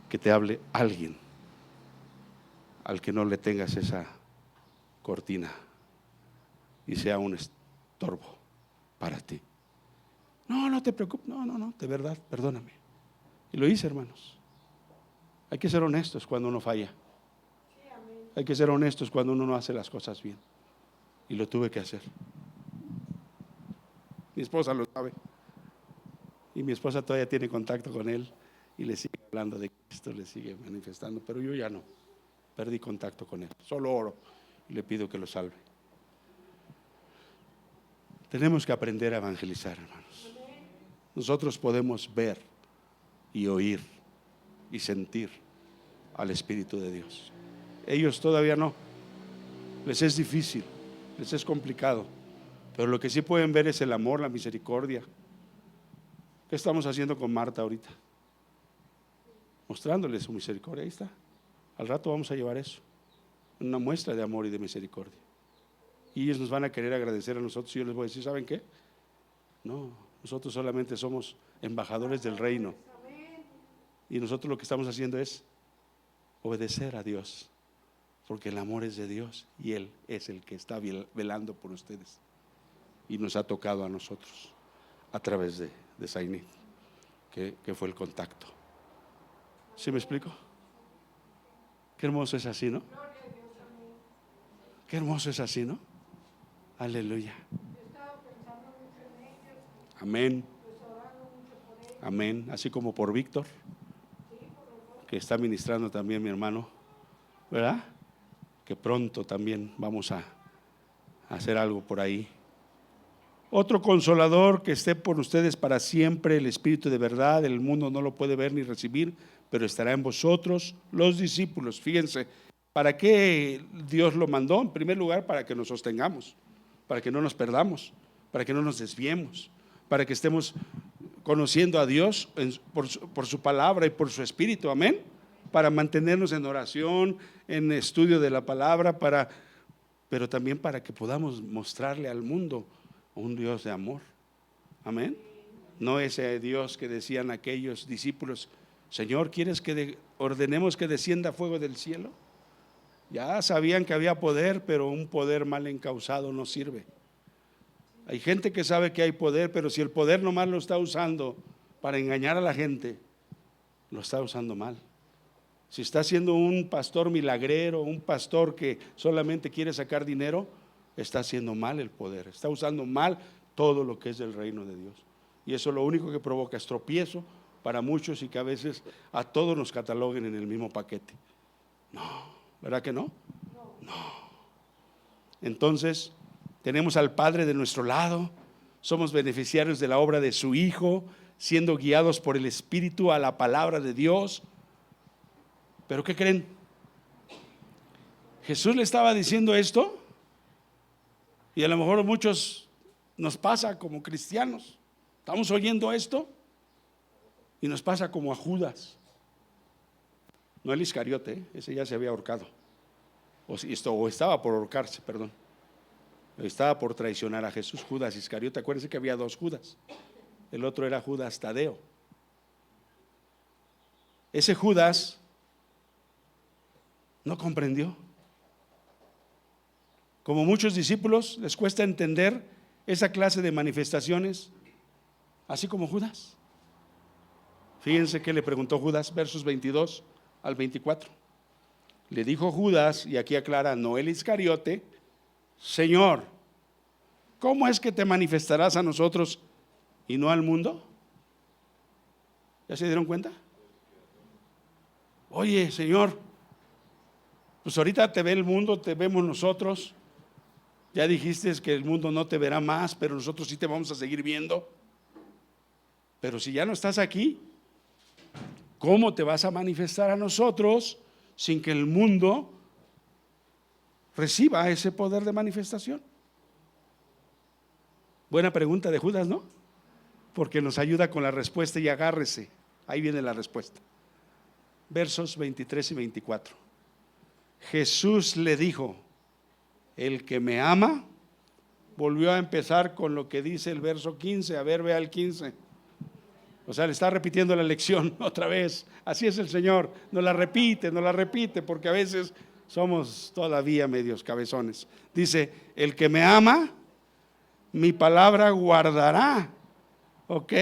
Que te hable alguien al que no le tengas esa cortina y sea un estorbo para ti. No te preocupes, no, de verdad, perdóname. Y lo hice, hermanos. Hay que ser honestos cuando uno falla. Hay que ser honestos cuando uno no hace las cosas bien. Y lo tuve que hacer. Mi esposa lo sabe. Y mi esposa todavía tiene contacto con él y le sigue hablando de Cristo, le sigue manifestando, pero yo ya no. Perdí contacto con él. Solo oro y le pido que lo salve. Tenemos que aprender a evangelizar, hermanos. Nosotros podemos ver y oír y sentir al Espíritu de Dios. Ellos todavía no. Les es difícil, les es complicado. Pero lo que sí pueden ver es el amor, la misericordia. ¿Qué estamos haciendo con Marta ahorita? Mostrándole su misericordia. Ahí está. Al rato vamos a llevar eso. Una muestra de amor y de misericordia. Y ellos nos van a querer agradecer a nosotros. Y yo les voy a decir, ¿saben qué? No, nosotros solamente somos embajadores del reino. Y nosotros lo que estamos haciendo es obedecer a Dios. Porque el amor es de Dios y Él es el que está velando por ustedes. Y nos ha tocado a nosotros. a través de Zainid, que fue el contacto. ¿Sí me explico? Qué hermoso es así, ¿no? Qué hermoso es así, ¿no? Aleluya. Amén. Amén. Así como por Víctor, que está ministrando también mi hermano, ¿verdad? Que pronto también vamos a hacer algo por ahí. Otro consolador que esté por ustedes para siempre, el Espíritu de verdad. El mundo no lo puede ver ni recibir, pero estará en vosotros, los discípulos. Fíjense, ¿para qué Dios lo mandó? En primer lugar, para que nos sostengamos, para que no nos perdamos, para que no nos desviemos, para que estemos conociendo a Dios por su palabra y por su Espíritu, amén, para mantenernos en oración, en estudio de la palabra, pero también para que podamos mostrarle al mundo un Dios de amor, amén. No ese Dios que decían aquellos discípulos: Señor, ¿quieres que ordenemos que descienda fuego del cielo? Ya sabían que había poder, pero un poder mal encausado no sirve. Hay gente que sabe que hay poder, pero si el poder nomás lo está usando para engañar a la gente, lo está usando mal. Si está siendo un pastor milagrero, un pastor que solamente quiere sacar dinero, está haciendo mal el poder, está usando mal todo lo que es del reino de Dios. Y eso lo único que provoca es tropiezo para muchos, y que a veces a todos nos cataloguen en el mismo paquete. No, ¿verdad que no? No. Entonces, tenemos al Padre de nuestro lado, somos beneficiarios de la obra de su Hijo, siendo guiados por el Espíritu a la palabra de Dios. ¿Pero qué creen? Jesús le estaba diciendo esto, y a lo mejor muchos nos pasa como cristianos, estamos oyendo esto y nos pasa como a Judas, no el Iscariote, ese ya se había ahorcado, o estaba por ahorcarse, perdón, estaba por traicionar a Jesús. Judas Iscariote, acuérdense que había dos Judas, el otro era Judas Tadeo. Ese Judas no comprendió. Como muchos discípulos les cuesta entender esa clase de manifestaciones, así como Judas. Fíjense que le preguntó Judas, versos 22 al 24. Le dijo Judas, y aquí aclara, no el Iscariote: Señor, ¿cómo es que te manifestarás a nosotros y no al mundo? ¿Ya se dieron cuenta? Oye, Señor, pues ahorita te ve el mundo, te vemos nosotros. Ya dijiste que el mundo no te verá más, pero nosotros sí te vamos a seguir viendo. Pero si ya no estás aquí, ¿cómo te vas a manifestar a nosotros sin que el mundo reciba ese poder de manifestación? Buena pregunta de Judas, ¿no? Porque nos ayuda con la respuesta, y agárrese, ahí viene la respuesta. Versos 23 y 24. Jesús le dijo: el que me ama, volvió a empezar con lo que dice el verso 15, a ver, vea el 15. O sea, le está repitiendo la lección otra vez. Así es el Señor, nos la repite, porque a veces somos todavía medios cabezones. Dice: el que me ama, mi palabra guardará, ¿ok?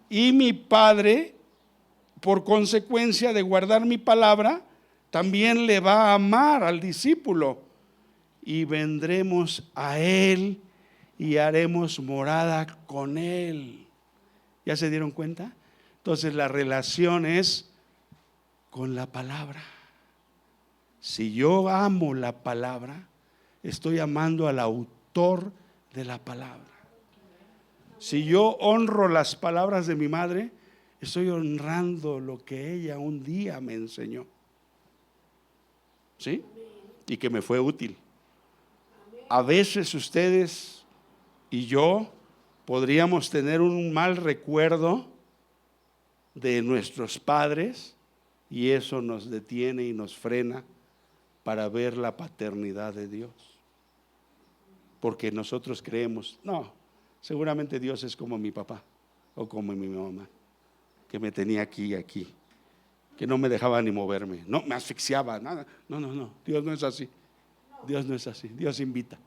Y mi Padre, por consecuencia de guardar mi palabra, también le va a amar al discípulo, y vendremos a él y haremos morada con él. ¿Ya se dieron cuenta? Entonces la relación es con la palabra. Si yo amo la palabra, estoy amando al autor de la palabra. Si yo honro las palabras de mi madre, estoy honrando lo que ella un día me enseñó, ¿sí? Y que me fue útil. A veces ustedes y yo podríamos tener un mal recuerdo de nuestros padres, y eso nos detiene y nos frena para ver la paternidad de Dios. Porque nosotros creemos, no, seguramente Dios es como mi papá o como mi mamá, que me tenía aquí y aquí, que no me dejaba ni moverme, no me asfixiaba, nada. No, Dios no es así. Dios no es así. Dios invita.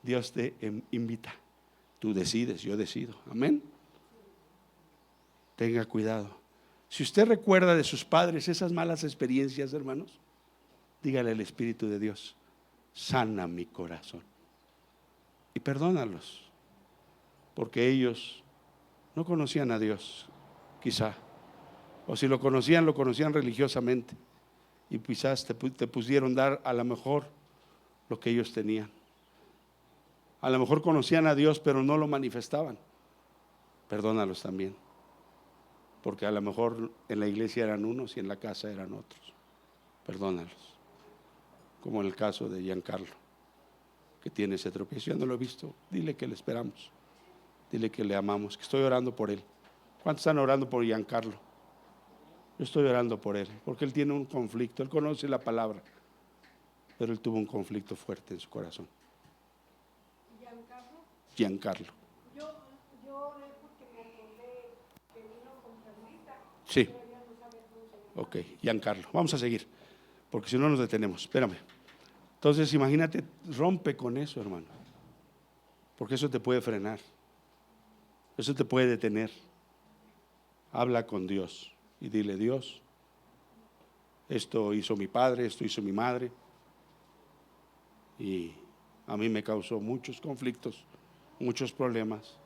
Dios te invita. Tú decides, yo decido. Amén. Tenga cuidado. Si usted recuerda de sus padres esas malas experiencias, hermanos, dígale al Espíritu de Dios: sana mi corazón. Y perdónalos, porque ellos no conocían a Dios, quizá. O si lo conocían religiosamente. Y quizás te pusieron dar a lo mejor lo que ellos tenían. A lo mejor conocían a Dios, pero no lo manifestaban. Perdónalos también, porque a lo mejor en la iglesia eran unos y en la casa eran otros. Perdónalos, como en el caso de Giancarlo, que tiene ese tropiezo. Yo no lo he visto. Dile que le esperamos, dile que le amamos, que estoy orando por él. ¿Cuántos están orando por Giancarlo? Yo estoy orando por él, porque él tiene un conflicto. Él conoce la palabra, pero él tuvo un conflicto fuerte en su corazón. Giancarlo. Yo oré porque me acordé que vino con Carlita. Sí. Pero ella no sabe cómo se llama. Ok, Giancarlo. Vamos a seguir, porque si no nos detenemos. Espérame. Entonces imagínate, rompe con eso, hermano, porque eso te puede frenar, eso te puede detener. Habla con Dios y dile: Dios, esto hizo mi padre, esto hizo mi madre, y a mí me causó muchos conflictos, muchos problemas,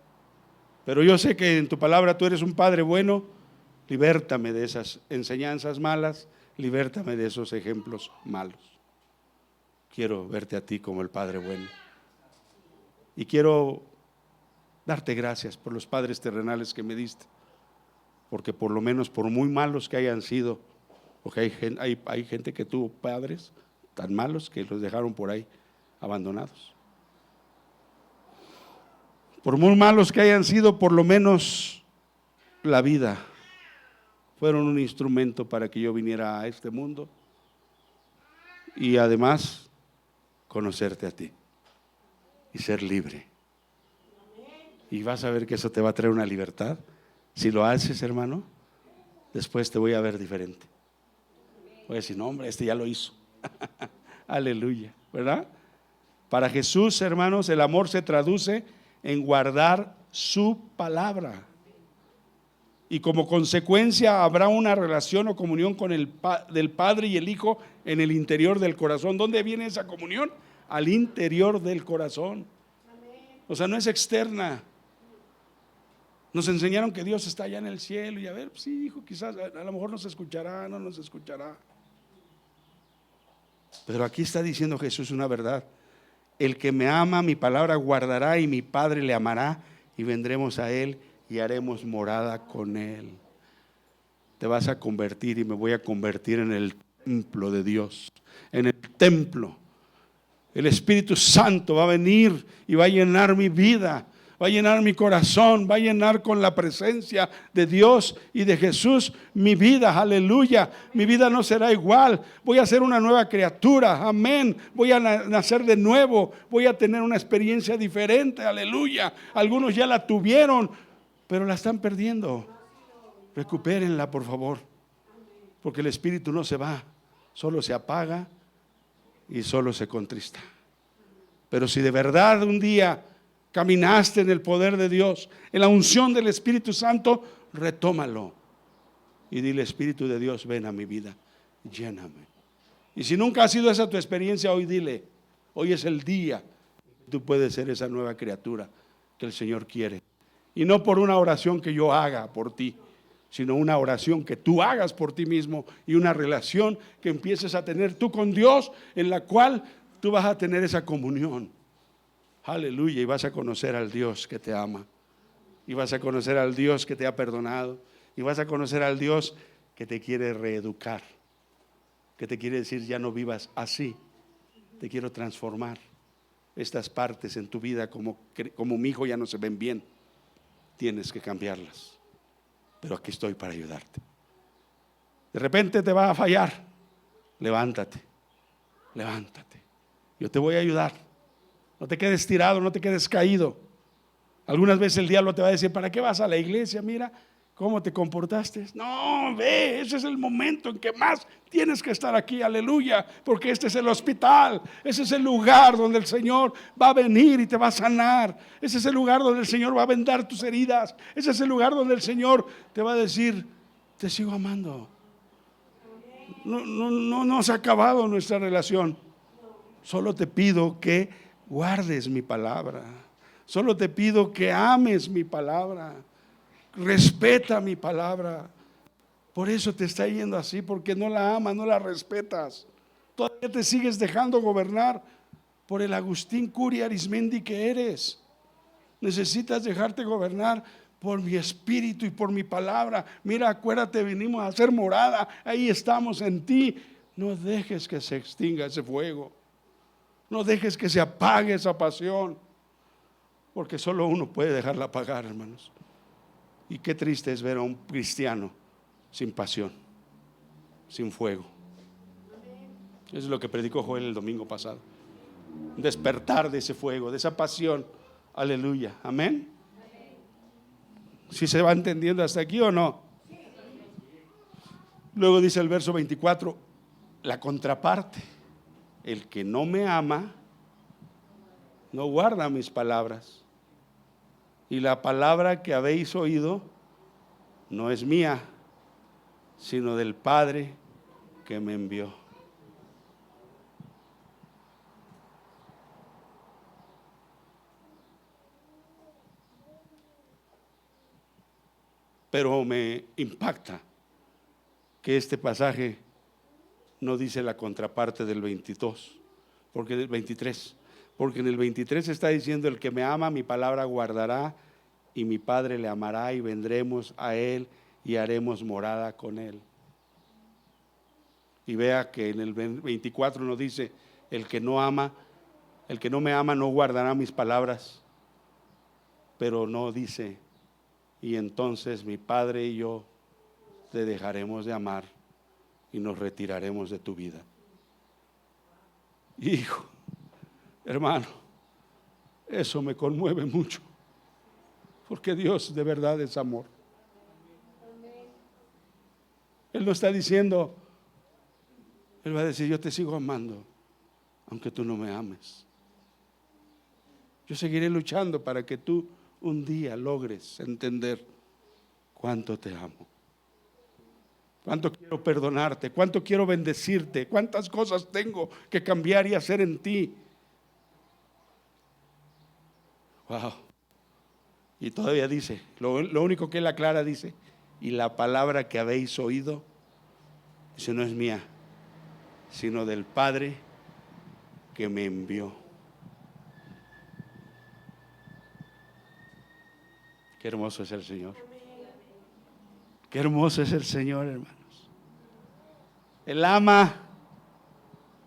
pero yo sé que en tu palabra tú eres un Padre bueno. Libértame de esas enseñanzas malas, libértame de esos ejemplos malos. Quiero verte a ti como el Padre bueno, y quiero darte gracias por los padres terrenales que me diste, porque por lo menos, por muy malos que hayan sido, porque hay gente que tuvo padres tan malos que los dejaron por ahí abandonados. Por muy malos que hayan sido, por lo menos la vida fueron un instrumento para que yo viniera a este mundo y además conocerte a ti y ser libre. Y vas a ver que eso te va a traer una libertad. Si lo haces, hermano, después te voy a ver diferente. Voy a decir: no, hombre, este ya lo hizo. Aleluya, ¿verdad? Para Jesús, hermanos, el amor se traduce en guardar su palabra. Y como consecuencia habrá una relación o comunión con del Padre y el Hijo en el interior del corazón. ¿Dónde viene esa comunión? Al interior del corazón. O sea, no es externa. Nos enseñaron que Dios está allá en el cielo, y a ver, sí, hijo, quizás a lo mejor nos escuchará, no nos escuchará. Pero aquí está diciendo Jesús una verdad: el que me ama, mi palabra guardará, y mi Padre le amará, y vendremos a él y haremos morada con él. Te vas a convertir, y me voy a convertir en el templo de Dios, en el templo. El Espíritu Santo va a venir y va a llenar mi vida, va a llenar mi corazón, va a llenar con la presencia de Dios y de Jesús mi vida. Aleluya. Mi vida no será igual. Voy a ser una nueva criatura. Amén. Voy a nacer de nuevo. Voy a tener una experiencia diferente. Aleluya. Algunos ya la tuvieron, pero la están perdiendo. Recupérenla, por favor, porque el Espíritu no se va, solo se apaga y solo se contrista. Pero si de verdad un día caminaste en el poder de Dios, en la unción del Espíritu Santo, retómalo y dile: Espíritu de Dios, ven a mi vida, lléname. Y si nunca ha sido esa tu experiencia, hoy dile: hoy es el día. Tú puedes ser esa nueva criatura que el Señor quiere. Y no por una oración que yo haga por ti, sino una oración que tú hagas por ti mismo, y una relación que empieces a tener tú con Dios, en la cual tú vas a tener esa comunión. Aleluya. Y vas a conocer al Dios que te ama, y vas a conocer al Dios que te ha perdonado, y vas a conocer al Dios que te quiere reeducar, que te quiere decir: ya no vivas así, te quiero transformar. Estas partes en tu vida, como mi hijo, ya no se ven bien, tienes que cambiarlas, pero aquí estoy para ayudarte. De repente te va a fallar, levántate, yo te voy a ayudar. No te quedes tirado, no te quedes caído. Algunas veces el diablo te va a decir: ¿para qué vas a la iglesia? Mira, ¿Cómo te comportaste? No, ve, ese es el momento en que más tienes que estar aquí, aleluya, porque este es el hospital, ese es el lugar donde el Señor va a venir y te va a sanar, ese es el lugar donde el Señor va a vendar tus heridas, ese es el lugar donde el Señor te va a decir, te sigo amando. No se ha acabado nuestra relación. Solo te pido que guardes mi palabra. Solo te pido que ames mi palabra. Respeta mi palabra. Por eso te está yendo así, porque no la amas, no la respetas. Todavía te sigues dejando gobernar por el Agustín Curia Arismendi que eres. Necesitas dejarte gobernar por mi espíritu y por mi palabra. Mira, acuérdate, vinimos a hacer morada. Ahí estamos en ti. No dejes que se extinga ese fuego. No dejes que se apague esa pasión. Porque solo uno puede dejarla apagar, hermanos. Y qué triste es ver a un cristiano sin pasión, sin fuego. Eso es lo que predicó Joel el domingo pasado. Despertar de ese fuego, de esa pasión. Aleluya. Amén. ¿Sí se va entendiendo hasta aquí o no? Luego dice el verso 24, la contraparte. El que no me ama, no guarda mis palabras. Y la palabra que habéis oído no es mía, sino del Padre que me envió. Pero me impacta que este pasaje no dice la contraparte del 22, porque el 23, porque en el 23 está diciendo: el que me ama, mi palabra guardará, y mi Padre le amará, y vendremos a él y haremos morada con él. Y vea que en el 24 nos dice: el que no me ama no guardará mis palabras, pero no dice: y entonces mi Padre y yo te dejaremos de amar y nos retiraremos de tu vida. Hijo, hermano, eso me conmueve mucho, porque Dios de verdad es amor. Él no está diciendo, Él va a decir: yo te sigo amando aunque tú no me ames. Yo seguiré luchando para que tú un día logres entender cuánto te amo, cuánto quiero perdonarte, cuánto quiero bendecirte, cuántas cosas tengo que cambiar y hacer en ti. Wow. Y todavía dice, lo único que él aclara, dice: y la palabra que habéis oído, dice, no es mía, sino del Padre que me envió. Qué hermoso es el Señor. Qué hermoso es el Señor, hermanos. Él ama,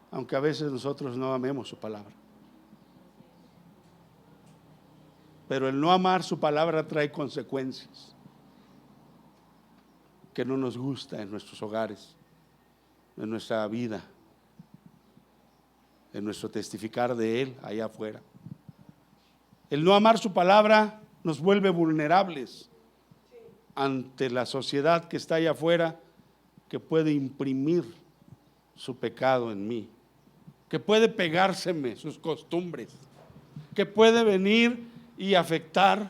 aunque a veces nosotros no amemos su palabra. Pero el no amar su palabra trae consecuencias que no nos gusta en nuestros hogares, en nuestra vida, en nuestro testificar de Él allá afuera. El no amar su palabra nos vuelve vulnerables ante la sociedad que está allá afuera, que puede imprimir su pecado en mí, que puede pegárseme sus costumbres, que puede venir y afectar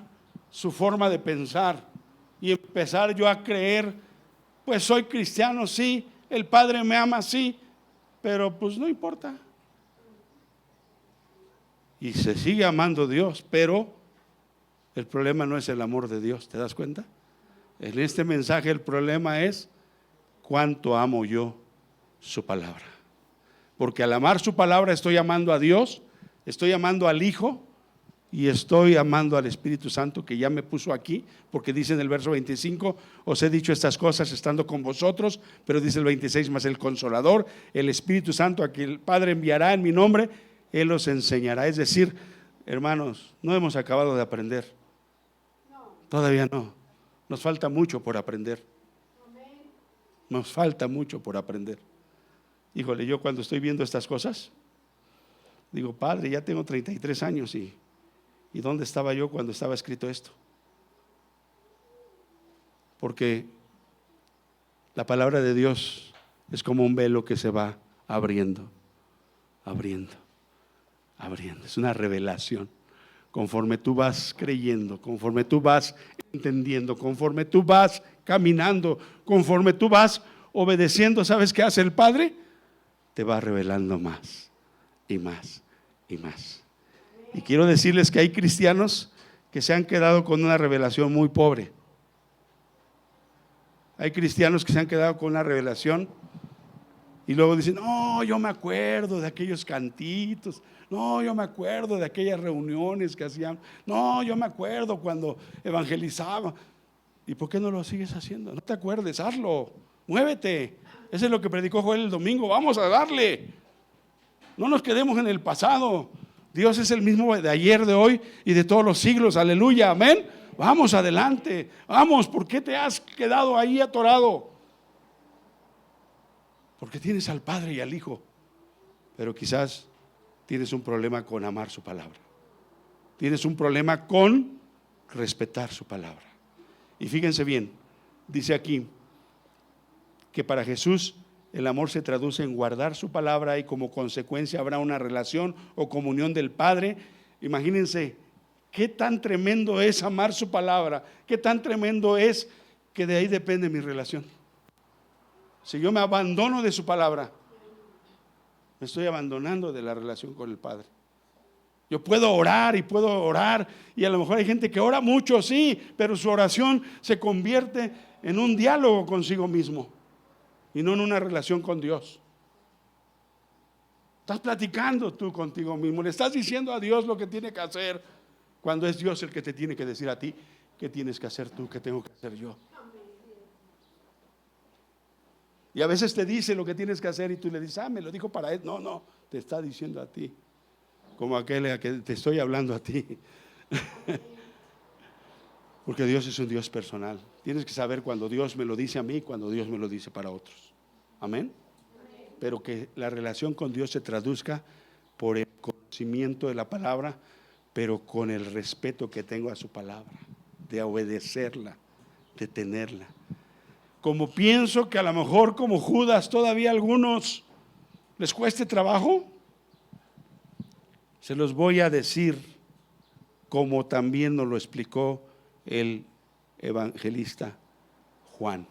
su forma de pensar y empezar yo a creer, pues soy cristiano, sí, el Padre me ama, sí, pero pues no importa. Y se sigue amando Dios, pero el problema no es el amor de Dios, ¿te das cuenta? En este mensaje el problema es cuánto amo yo su palabra. Porque al amar su palabra estoy amando a Dios, estoy amando al Hijo y estoy amando al Espíritu Santo, que ya me puso aquí, porque dice en el verso 25: os he dicho estas cosas estando con vosotros, pero dice el 26: mas el Consolador, el Espíritu Santo, a quien el Padre enviará en mi nombre, Él os enseñará. Es decir, hermanos, no hemos acabado de aprender. Todavía no. Nos falta mucho por aprender. Nos falta mucho por aprender. Híjole, yo cuando estoy viendo estas cosas, digo: Padre, ya tengo 33 años ¿y dónde estaba yo cuando estaba escrito esto? Porque la palabra de Dios es como un velo que se va abriendo, abriendo, abriendo. Es una revelación. Conforme tú vas creyendo, conforme tú vas entendiendo, conforme tú vas caminando, conforme tú vas obedeciendo, ¿sabes qué hace el Padre? Te va revelando más y más y más. Y quiero decirles que hay cristianos que se han quedado con una revelación muy pobre. Hay cristianos que se han quedado con una revelación y luego dicen: no, yo me acuerdo de aquellos cantitos, no, yo me acuerdo de aquellas reuniones que hacían, no, yo me acuerdo cuando evangelizaba. ¿Y por qué no lo sigues haciendo? No te acuerdes, hazlo, muévete. Eso es lo que predicó Joel el domingo. Vamos a darle. No nos quedemos en el pasado. Dios es el mismo de ayer, de hoy y de todos los siglos. Aleluya, amén. Vamos adelante, vamos. ¿Por qué te has quedado ahí atorado? Porque tienes al Padre y al Hijo, pero quizás tienes un problema con amar su palabra. Tienes un problema con respetar su palabra. Y fíjense bien, dice aquí que para Jesús el amor se traduce en guardar su palabra y como consecuencia habrá una relación o comunión del Padre. Imagínense qué tan tremendo es amar su palabra, qué tan tremendo es que de ahí depende mi relación. Si yo me abandono de su palabra, me estoy abandonando de la relación con el Padre. Yo puedo orar y a lo mejor hay gente que ora mucho, sí, pero su oración se convierte en un diálogo consigo mismo y no en una relación con Dios. Estás platicando tú contigo mismo, le estás diciendo a Dios lo que tiene que hacer, cuando es Dios el que te tiene que decir a ti qué tienes que hacer tú, qué tengo que hacer yo. Y a veces te dice lo que tienes que hacer y tú le dices: me lo dijo para él. No, no, te está diciendo a ti, como aquel a que te estoy hablando a ti. Porque Dios es un Dios personal. Tienes que saber cuando Dios me lo dice a mí, cuando Dios me lo dice para otros. Amén. Pero que la relación con Dios se traduzca por el conocimiento de la palabra, pero con el respeto que tengo a su palabra, de obedecerla, de tenerla. Como pienso que a lo mejor como Judas todavía a algunos les cueste trabajo, se los voy a decir como también nos lo explicó el evangelista Juan.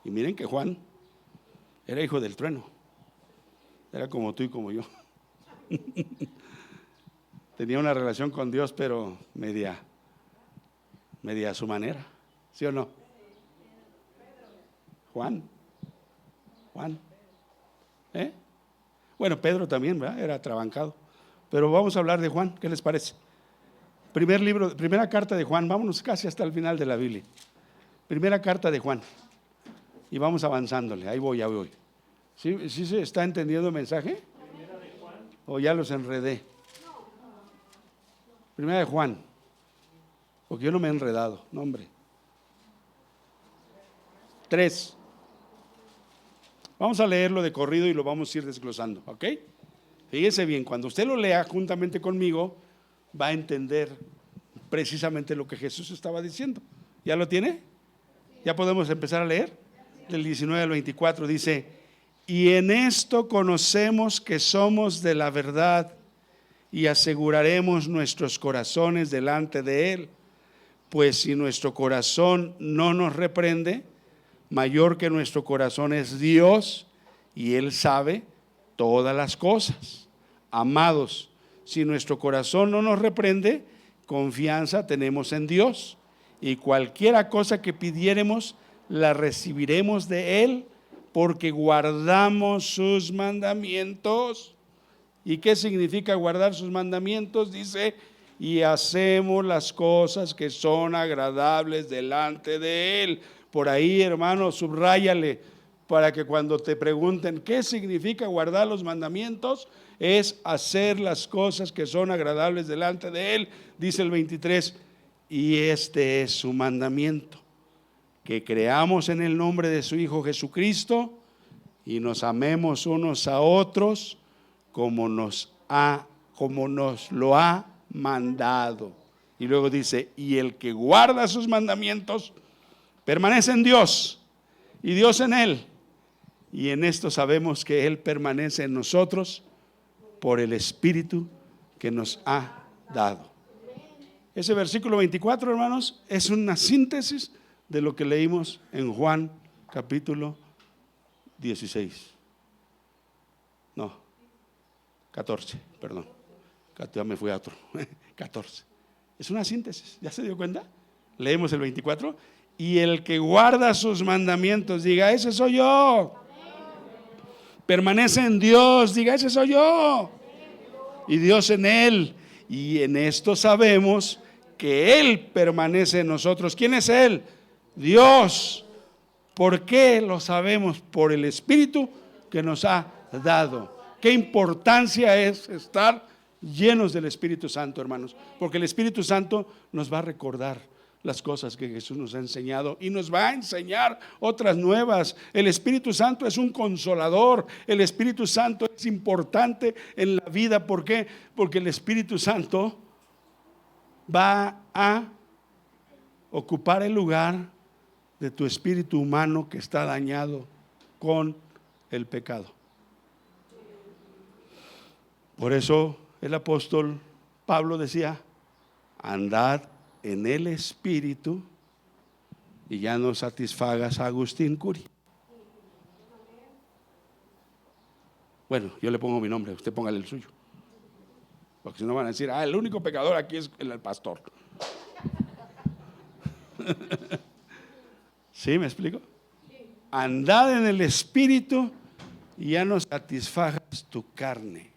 Y miren que Juan era hijo del trueno, era como tú y como yo. Tenía una relación con Dios, pero media a su manera. ¿Sí o no? Juan. Bueno, Pedro también, ¿verdad? Era trabancado. Pero vamos a hablar de Juan, ¿qué les parece? Primera carta de Juan, vámonos casi hasta el final de la Biblia. Primera carta de Juan. Y vamos avanzándole, ahí voy. ¿Sí se está entendiendo el mensaje? ¿O ya los enredé? Primera de Juan. Porque yo no me he enredado, no, hombre. 3. Vamos a leerlo de corrido y lo vamos a ir desglosando, ¿ok? Fíjese bien, cuando usted lo lea juntamente conmigo, va a entender precisamente lo que Jesús estaba diciendo. ¿Ya lo tiene? ¿Ya podemos empezar a leer? Del 19 al 24 dice: y en esto conocemos que somos de la verdad y aseguraremos nuestros corazones delante de Él, pues si nuestro corazón no nos reprende, mayor que nuestro corazón es Dios, y Él sabe todas las cosas. Amados, si nuestro corazón no nos reprende, confianza tenemos en Dios, y cualquiera cosa que pidiéremos, la recibiremos de Él, porque guardamos sus mandamientos. ¿Y qué significa guardar sus mandamientos? Dice: y hacemos las cosas que son agradables delante de Él. Por ahí, hermano, subráyale, para que cuando te pregunten qué significa guardar los mandamientos, es hacer las cosas que son agradables delante de Él. Dice el 23: y este es su mandamiento, que creamos en el nombre de su Hijo Jesucristo y nos amemos unos a otros como nos lo ha mandado. Y luego dice, y el que guarda sus mandamientos permanece en Dios y Dios en él. Y en esto sabemos que Él permanece en nosotros por el Espíritu que nos ha dado. Ese versículo 24, hermanos, es una síntesis de lo que leímos en Juan capítulo 16. No, 14, perdón. Ya me fui a otro. 14. Es una síntesis, ¿ya se dio cuenta? Leemos el 24. Y el que guarda sus mandamientos, diga, ese soy yo. Permanece en Dios, diga, ese soy yo. Y Dios en él. Y en esto sabemos que Él permanece en nosotros. ¿Quién es Él? Dios. ¿Por qué lo sabemos? Por el Espíritu que nos ha dado. Qué importancia es estar llenos del Espíritu Santo, hermanos. Porque el Espíritu Santo nos va a recordar las cosas que Jesús nos ha enseñado y nos va a enseñar otras nuevas. El Espíritu Santo es un consolador. El Espíritu Santo es importante en la vida. ¿Por qué? Porque el Espíritu Santo va a ocupar el lugar de tu espíritu humano que está dañado con el pecado. Por eso el apóstol Pablo decía, andad en el Espíritu y ya no satisfagas a Agustín Curi. Bueno, yo le pongo mi nombre, usted póngale el suyo. Porque si no van a decir, el único pecador aquí es el pastor. ¿Sí me explico? Andad en el Espíritu y ya no satisfagas tu carne.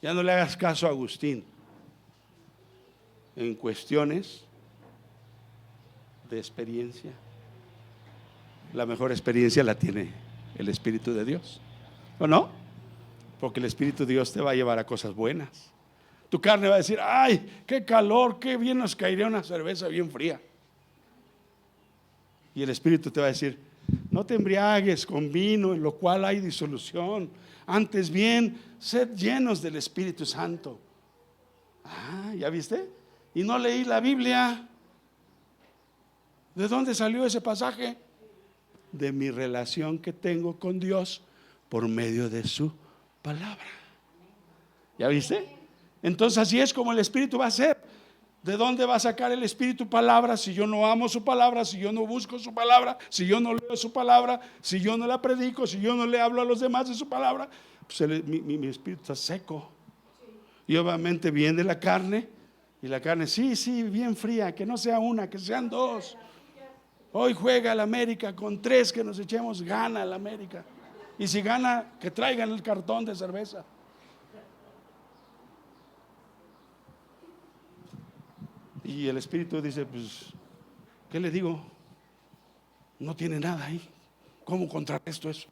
Ya no le hagas caso a Agustín en cuestiones de experiencia. La mejor experiencia la tiene el Espíritu de Dios, ¿o no? Porque el Espíritu de Dios te va a llevar a cosas buenas. Tu carne va a decir, ay, qué calor, qué bien nos caería una cerveza bien fría. Y el Espíritu te va a decir, no te embriagues con vino en lo cual hay disolución, antes bien, sed llenos del Espíritu Santo. ¿Ya viste? Y no leí la Biblia. ¿De dónde salió ese pasaje? De mi relación que tengo con Dios por medio de su palabra. ¿Ya viste? Entonces así es como el Espíritu va a ser. ¿De dónde va a sacar el Espíritu palabra si yo no amo su palabra, si yo no busco su palabra, si yo no leo su palabra, si yo no la predico, si yo no le hablo a los demás de su palabra? Pues mi espíritu está seco. Y obviamente viene la carne. Y la carne, sí, bien fría, que no sea una, que sean dos. Hoy juega el América, con 3 que nos echemos, gana el América. Y si gana, que traigan el cartón de cerveza. Y el Espíritu dice, pues, ¿qué le digo? No tiene nada ahí. ¿Cómo contrarresto eso?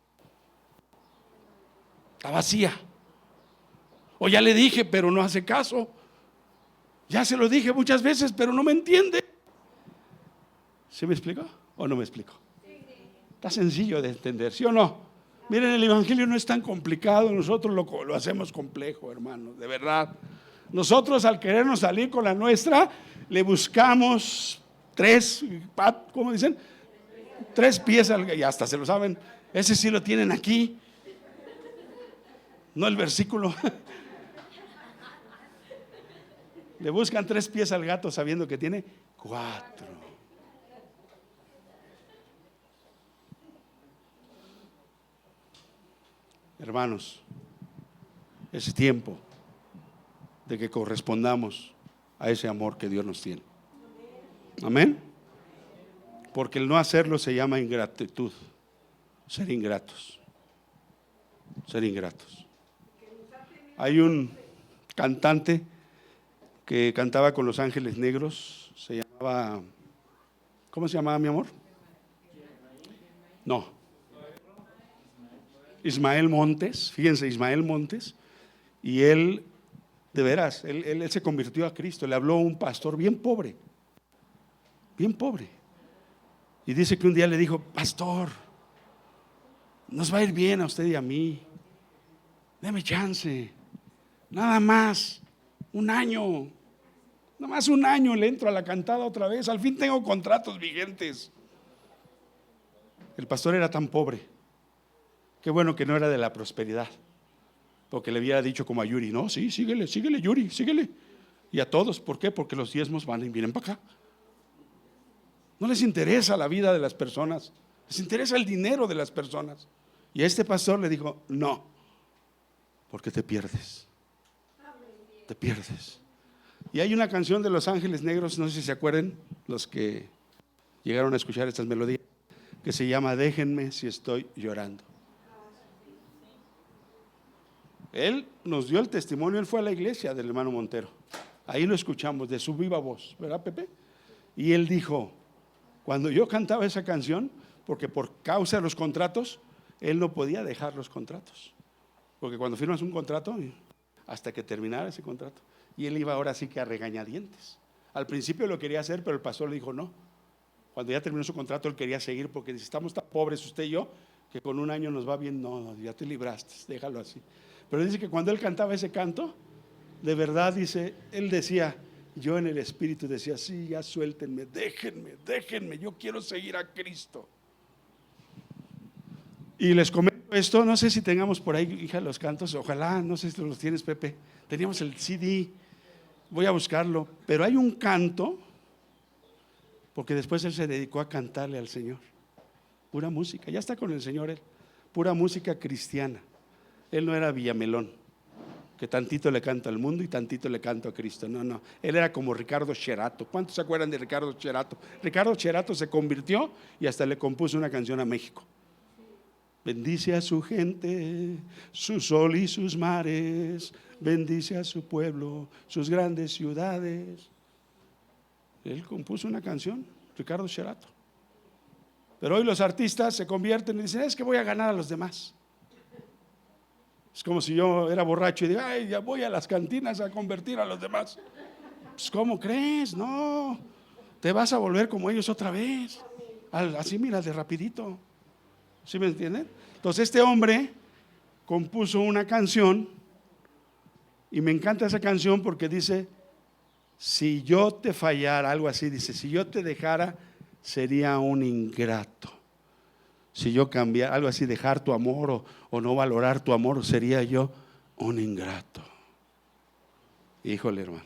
Está vacía. O ya le dije, pero no hace caso. Ya se lo dije muchas veces, pero no me entiende. ¿Sí me explico o no me explico? Está sencillo de entender, ¿sí o no? Miren, el Evangelio no es tan complicado. Nosotros lo hacemos complejo, hermanos, de verdad. Nosotros, al querernos salir con la nuestra, le buscamos 3, ¿cómo dicen? 3 pies, y hasta se lo saben. Ese sí lo tienen aquí, no el versículo. Le buscan 3 pies al gato sabiendo que tiene 4. Hermanos, es tiempo de que correspondamos a ese amor que Dios nos tiene. Amén. Porque el no hacerlo se llama ingratitud. Ser ingratos. Ser ingratos. Hay un cantante que cantaba con Los Ángeles Negros. Se llamaba, ¿cómo se llamaba, mi amor? No, Ismael Montes. Fíjense, Ismael Montes. Y él, de veras, él se convirtió a Cristo. Le habló a un pastor bien pobre. Bien pobre. Y dice que un día le dijo, pastor, nos va a ir bien a usted y a mí. Deme chance. Nada más, 1 año. Nomás un año le entro a la cantada otra vez, al fin tengo contratos vigentes. El pastor era tan pobre. Qué bueno que no era de la prosperidad, porque le había dicho como a Yuri, no, sí, síguele Yuri, síguele. Y a todos, ¿por qué? Porque los diezmos van y vienen para acá. No les interesa la vida de las personas, les interesa el dinero de las personas. Y a este pastor le dijo, no, porque te pierdes. Te pierdes. Y hay una canción de Los Ángeles Negros, no sé si se acuerdan, los que llegaron a escuchar estas melodías, que se llama Déjenme si estoy llorando. Él nos dio el testimonio, él fue a la iglesia del hermano Montero. Ahí lo escuchamos de su viva voz, ¿verdad, Pepe? Y él dijo, cuando yo cantaba esa canción, porque por causa de los contratos, él no podía dejar los contratos. Porque cuando firmas un contrato, hasta que terminara ese contrato, y él iba ahora sí que a regañadientes. Al principio lo quería hacer, pero el pastor le dijo no. Cuando ya terminó su contrato, él quería seguir, porque dice, estamos tan pobres usted y yo, que con un año nos va bien. No, ya te libraste, déjalo así. Pero dice que cuando él cantaba ese canto, de verdad, dice, él decía, yo en el espíritu decía, sí, ya suéltenme, déjenme, yo quiero seguir a Cristo. Y les comento esto, no sé si tengamos por ahí, hija, los cantos, ojalá, no sé si los tienes, Pepe. Teníamos el CD, voy a buscarlo, pero hay un canto, porque después él se dedicó a cantarle al Señor, pura música, ya está con el Señor él, pura música cristiana. Él no era Villamelón, que tantito le canta al mundo y tantito le canto a Cristo. No, él era como Ricardo Cherato. ¿Cuántos se acuerdan de Ricardo Cherato? Ricardo Cherato se convirtió y hasta le compuso una canción a México. Bendice a su gente, su sol y sus mares, bendice a su pueblo, sus grandes ciudades. Él compuso una canción, Ricardo Cherato. Pero hoy los artistas se convierten y dicen, es que voy a ganar a los demás. Es como si yo era borracho y digo, ay, ya voy a las cantinas a convertir a los demás. Pues, ¿cómo crees? No, te vas a volver como ellos otra vez. Así, mira, de rapidito. ¿Sí me entienden? Entonces este hombre compuso una canción y me encanta esa canción porque dice, si yo te fallara, algo así dice, si yo te dejara sería un ingrato. Si yo cambiara, algo así, dejar tu amor o no valorar tu amor, sería yo un ingrato. Híjole, hermanos,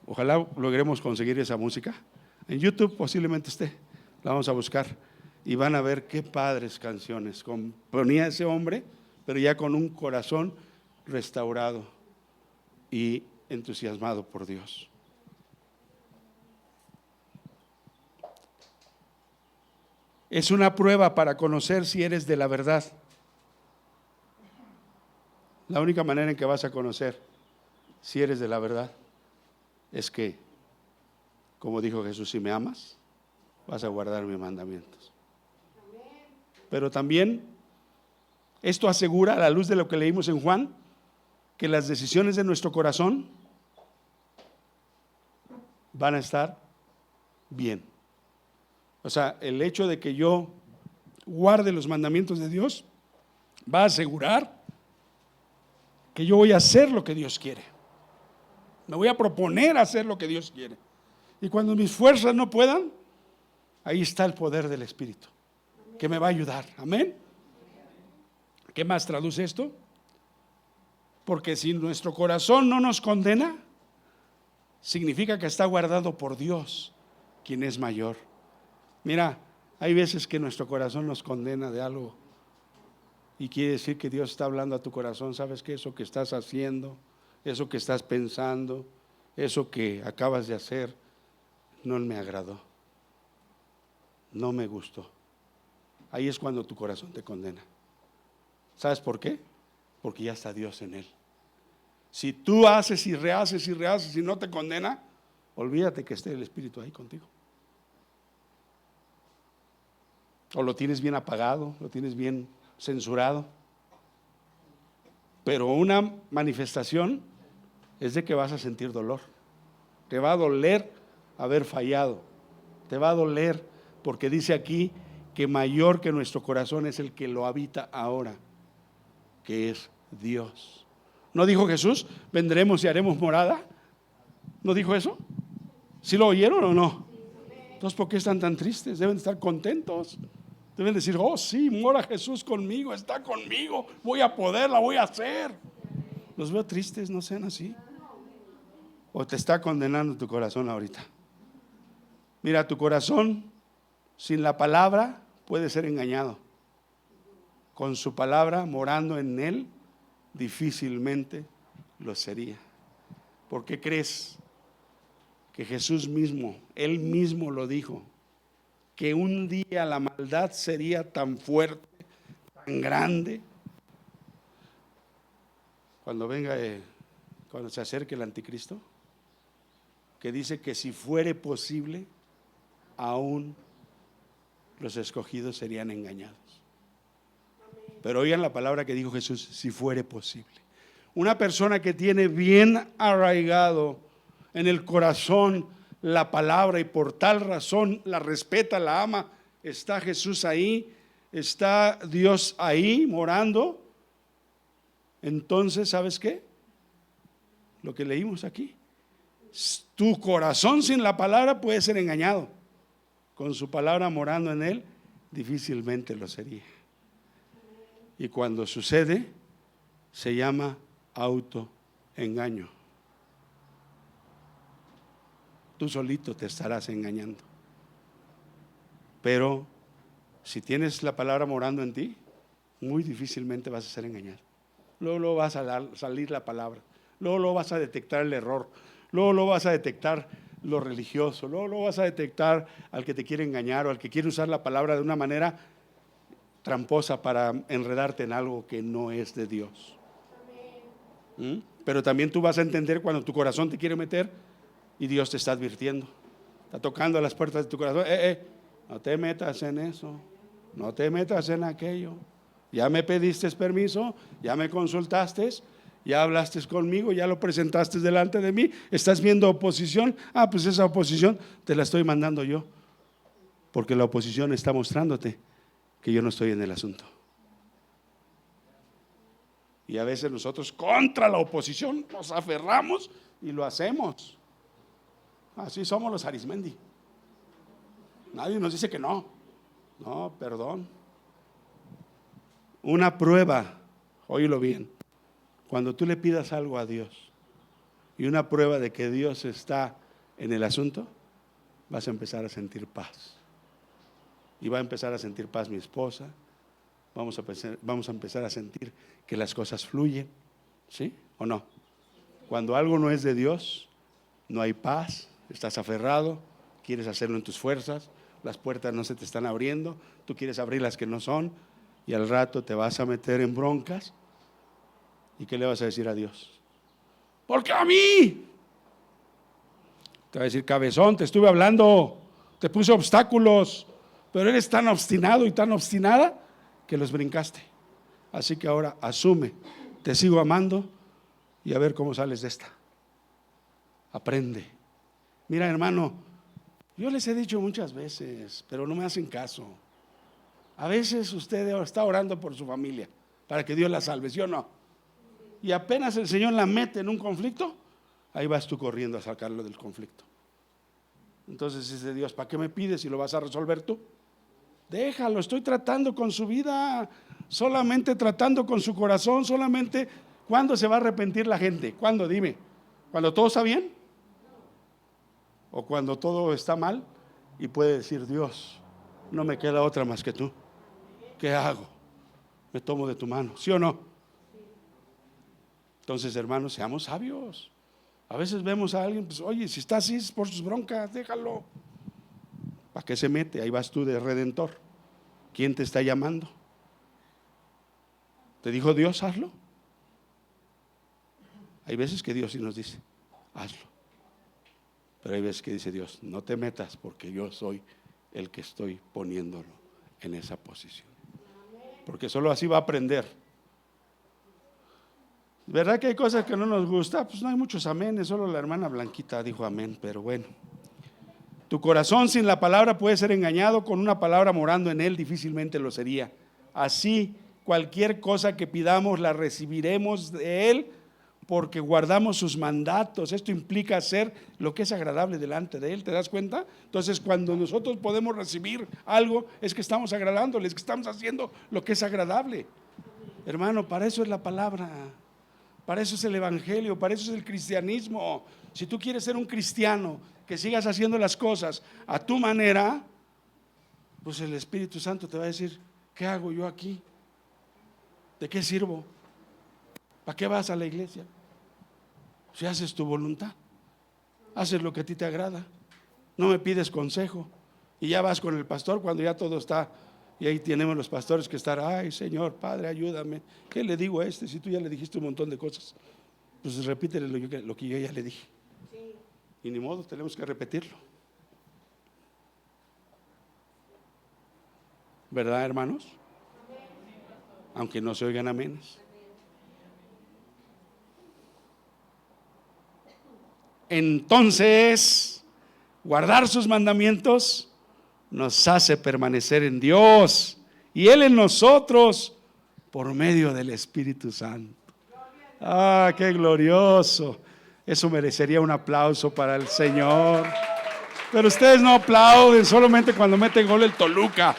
ojalá logremos conseguir esa música. En YouTube posiblemente esté, la vamos a buscar y van a ver qué padres canciones componía ese hombre, pero ya con un corazón restaurado y entusiasmado por Dios. Es una prueba para conocer si eres de la verdad. La única manera en que vas a conocer si eres de la verdad es que, como dijo Jesús, si me amas, vas a guardar mis mandamientos. Pero también esto asegura, a la luz de lo que leímos en Juan, que las decisiones de nuestro corazón van a estar bien. O sea, el hecho de que yo guarde los mandamientos de Dios va a asegurar que yo voy a hacer lo que Dios quiere. Me voy a proponer hacer lo que Dios quiere. Y cuando mis fuerzas no puedan, ahí está el poder del Espíritu, que me va a ayudar. Amén. ¿Qué más traduce esto? Porque si nuestro corazón no nos condena, significa que está guardado por Dios, quien es mayor. Mira, hay veces que nuestro corazón nos condena de algo y quiere decir que Dios está hablando a tu corazón. ¿Sabes qué? Eso que estás haciendo, eso que estás pensando, eso que acabas de hacer, no me agradó, no me gustó. Ahí es cuando tu corazón te condena. ¿Sabes por qué? Porque ya está Dios en él. Si tú haces y rehaces y no te condena, olvídate que esté el Espíritu ahí contigo. O lo tienes bien apagado, lo tienes bien censurado. Pero una manifestación es de que vas a sentir dolor. Te va a doler haber fallado. Te va a doler porque dice aquí que mayor que nuestro corazón es el que lo habita ahora, que es Dios. ¿No dijo Jesús, vendremos y haremos morada? ¿No dijo eso? ¿Sí lo oyeron o no? Entonces, ¿por qué están tan tristes? Deben estar contentos. Deben decir, oh sí, mora Jesús conmigo, está conmigo, voy a poder, la voy a hacer. Los veo tristes, no sean así. ¿O te está condenando tu corazón ahorita? Mira, tu corazón sin la palabra puede ser engañado. Con su palabra morando en él, difícilmente lo sería. ¿Por qué crees que Jesús mismo, él mismo lo dijo, que un día la maldad sería tan fuerte, tan grande, cuando venga, cuando se acerque el anticristo, que dice que si fuere posible, aún los escogidos serían engañados? Pero oigan la palabra que dijo Jesús, si fuere posible. Una persona que tiene bien arraigado en el corazón la palabra y por tal razón la respeta, la ama, está Jesús ahí, está Dios ahí morando. Entonces, ¿sabes qué? Lo que leímos aquí, tu corazón sin la palabra puede ser engañado. Con su palabra morando en él, difícilmente lo sería. Y cuando sucede, se llama autoengaño. Tú solito te estarás engañando. Pero si tienes la palabra morando en ti, muy difícilmente vas a ser engañado. Luego vas a salir la palabra. Luego vas a detectar el error. Luego vas a detectar lo religioso. Luego vas a detectar al que te quiere engañar o al que quiere usar la palabra de una manera tramposa para enredarte en algo que no es de Dios. Pero también tú vas a entender cuando tu corazón te quiere meter y Dios te está advirtiendo, está tocando a las puertas de tu corazón. No te metas en eso, no te metas en aquello. Ya me pediste permiso, ya me consultaste, ya hablaste conmigo, ya lo presentaste delante de mí. ¿Estás viendo oposición? Pues esa oposición te la estoy mandando yo, porque la oposición está mostrándote que yo no estoy en el asunto. Y a veces nosotros contra la oposición nos aferramos y lo hacemos. Así somos los Arismendi. Nadie nos dice que no. No, perdón. Una prueba, óyelo bien, cuando tú le pidas algo a Dios y una prueba de que Dios está en el asunto, vas a empezar a sentir paz. Y va a empezar a sentir paz mi esposa. Vamos a empezar a sentir que las cosas fluyen, ¿sí o no? Cuando algo no es de Dios, no hay paz, estás aferrado, quieres hacerlo en tus fuerzas, las puertas no se te están abriendo, tú quieres abrir las que no son, y al rato te vas a meter en broncas. ¿Y qué le vas a decir a Dios? Porque a mí te va a decir, cabezón, te estuve hablando, te puse obstáculos, pero eres tan obstinado y tan obstinada que los brincaste. Así que ahora asume, te sigo amando y a ver cómo sales de esta. Aprende. Mira, hermano, yo les he dicho muchas veces, pero no me hacen caso. A veces usted está orando por su familia para que Dios la salve, ¿sí o no? Y apenas el Señor la mete en un conflicto, ahí vas tú corriendo a sacarlo del conflicto. Entonces dice Dios, ¿para qué me pides si lo vas a resolver tú? Déjalo, estoy tratando con su vida, solamente tratando con su corazón, solamente. ¿Cuándo se va a arrepentir la gente? ¿Cuándo? Dime. ¿Cuando todo está bien? ¿O cuando todo está mal? Y puede decir, Dios, no me queda otra más que tú. ¿Qué hago? Me tomo de tu mano, ¿sí o no? Entonces, hermanos, seamos sabios. A veces vemos a alguien, pues, oye, si está así es por sus broncas, déjalo. ¿Para qué se mete? Ahí vas tú de redentor. ¿Quién te está llamando? ¿Te dijo Dios, hazlo? Hay veces que Dios sí nos dice, hazlo. Pero hay veces que dice Dios, no te metas porque yo soy el que estoy poniéndolo en esa posición. Porque solo así va a aprender. ¿Verdad que hay cosas que no nos gustan? Pues no hay muchos amenes, solo la hermana Blanquita dijo amén, pero bueno. Tu corazón sin la palabra puede ser engañado, con una palabra morando en él difícilmente lo sería. Así, cualquier cosa que pidamos la recibiremos de él porque guardamos sus mandatos. Esto implica hacer lo que es agradable delante de Él, ¿te das cuenta? Entonces, cuando nosotros podemos recibir algo, es que estamos agradándole, es que estamos haciendo lo que es agradable. Hermano, para eso es la palabra, para eso es el evangelio, para eso es el cristianismo. Si tú quieres ser un cristiano, que sigas haciendo las cosas a tu manera, pues el Espíritu Santo te va a decir: ¿qué hago yo aquí? ¿De qué sirvo? ¿Para qué vas a la iglesia? Si haces tu voluntad, haces lo que a ti te agrada, no me pides consejo, y ya vas con el pastor cuando ya todo está. Y ahí tenemos los pastores que están: ay, Señor, Padre, ayúdame. ¿Qué le digo a este si tú ya le dijiste un montón de cosas? Pues repítele lo que yo ya le dije. Y ni modo, tenemos que repetirlo. ¿Verdad, hermanos? Aunque no se oigan amenes. Entonces, guardar sus mandamientos nos hace permanecer en Dios y Él en nosotros por medio del Espíritu Santo. ¡Ah, qué glorioso! Eso merecería un aplauso para el Señor. Pero ustedes no aplauden solamente cuando mete gol el Toluca.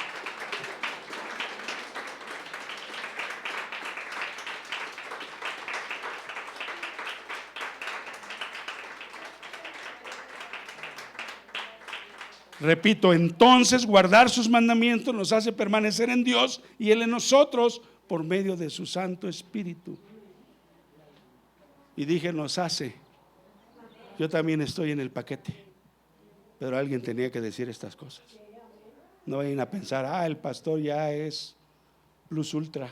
Repito, entonces guardar sus mandamientos nos hace permanecer en Dios y Él en nosotros por medio de su Santo Espíritu. Y dije nos hace. Yo también estoy en el paquete, pero alguien tenía que decir estas cosas. No vayan a pensar: el pastor ya es plus ultra.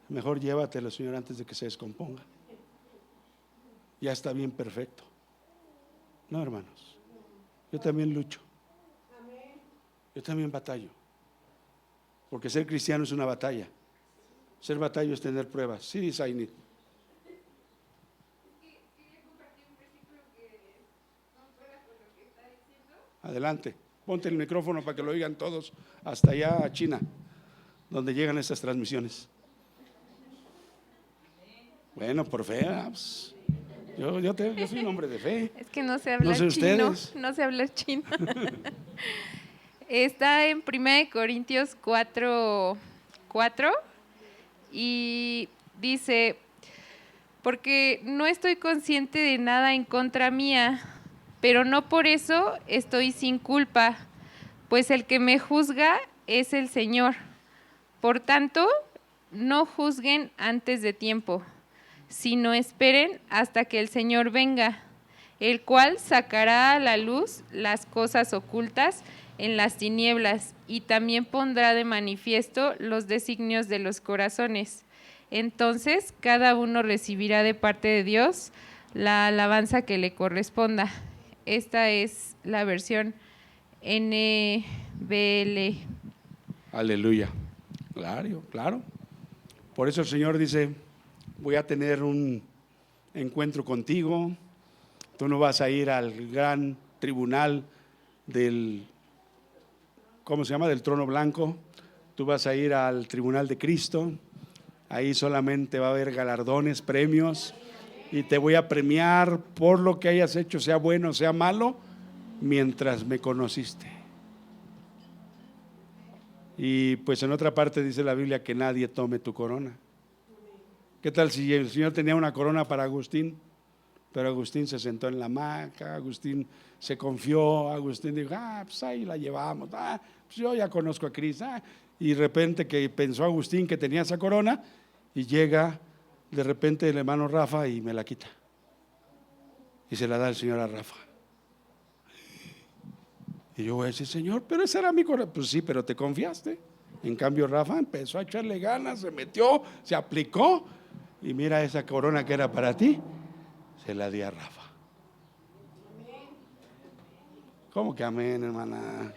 Mejor llévatelo, Señor, antes de que se descomponga. Ya está bien perfecto. No, hermanos. Yo también lucho. Yo también batallo. Porque ser cristiano es una batalla. Ser batallo es tener pruebas. Sí, Zaini. Adelante. Ponte el micrófono para que lo oigan todos hasta allá a China, donde llegan estas transmisiones. Bueno, por fe. Pues, yo soy un hombre de fe. Es que no sé hablar No sé chino. ustedes. No sé hablar chino. Está en 1 Corintios 4:4 y dice: porque no estoy consciente de nada en contra mía, pero no por eso estoy sin culpa, pues el que me juzga es el Señor. Por tanto, no juzguen antes de tiempo, sino esperen hasta que el Señor venga, el cual sacará a la luz las cosas ocultas en las tinieblas y también pondrá de manifiesto los designios de los corazones. Entonces, cada uno recibirá de parte de Dios la alabanza que le corresponda. Esta es la versión NBL. Aleluya. Claro. Por eso el Señor dice: voy a tener un encuentro contigo. Tú no vas a ir al gran tribunal del, ¿cómo se llama?, del trono blanco. Tú vas a ir al tribunal de Cristo. Ahí solamente va a haber galardones, premios, y te voy a premiar por lo que hayas hecho, sea bueno o sea malo, mientras me conociste. Y pues en otra parte dice la Biblia que nadie tome tu corona. ¿Qué tal si el Señor tenía una corona para Agustín? Pero Agustín se sentó en la hamaca, Agustín se confió, Agustín dijo: pues ahí la llevamos, pues yo ya conozco a Cristo. Y de repente que pensó Agustín que tenía esa corona, y llega de repente el hermano Rafa y me la quita. Y se la da el Señor a Rafa. Y yo voy a decir: Señor, pero esa era mi corona. Pues sí, pero te confiaste. En cambio Rafa empezó a echarle ganas, se metió, se aplicó, y mira, esa corona que era para ti, se la di a Rafa. ¿Cómo que amén, hermana?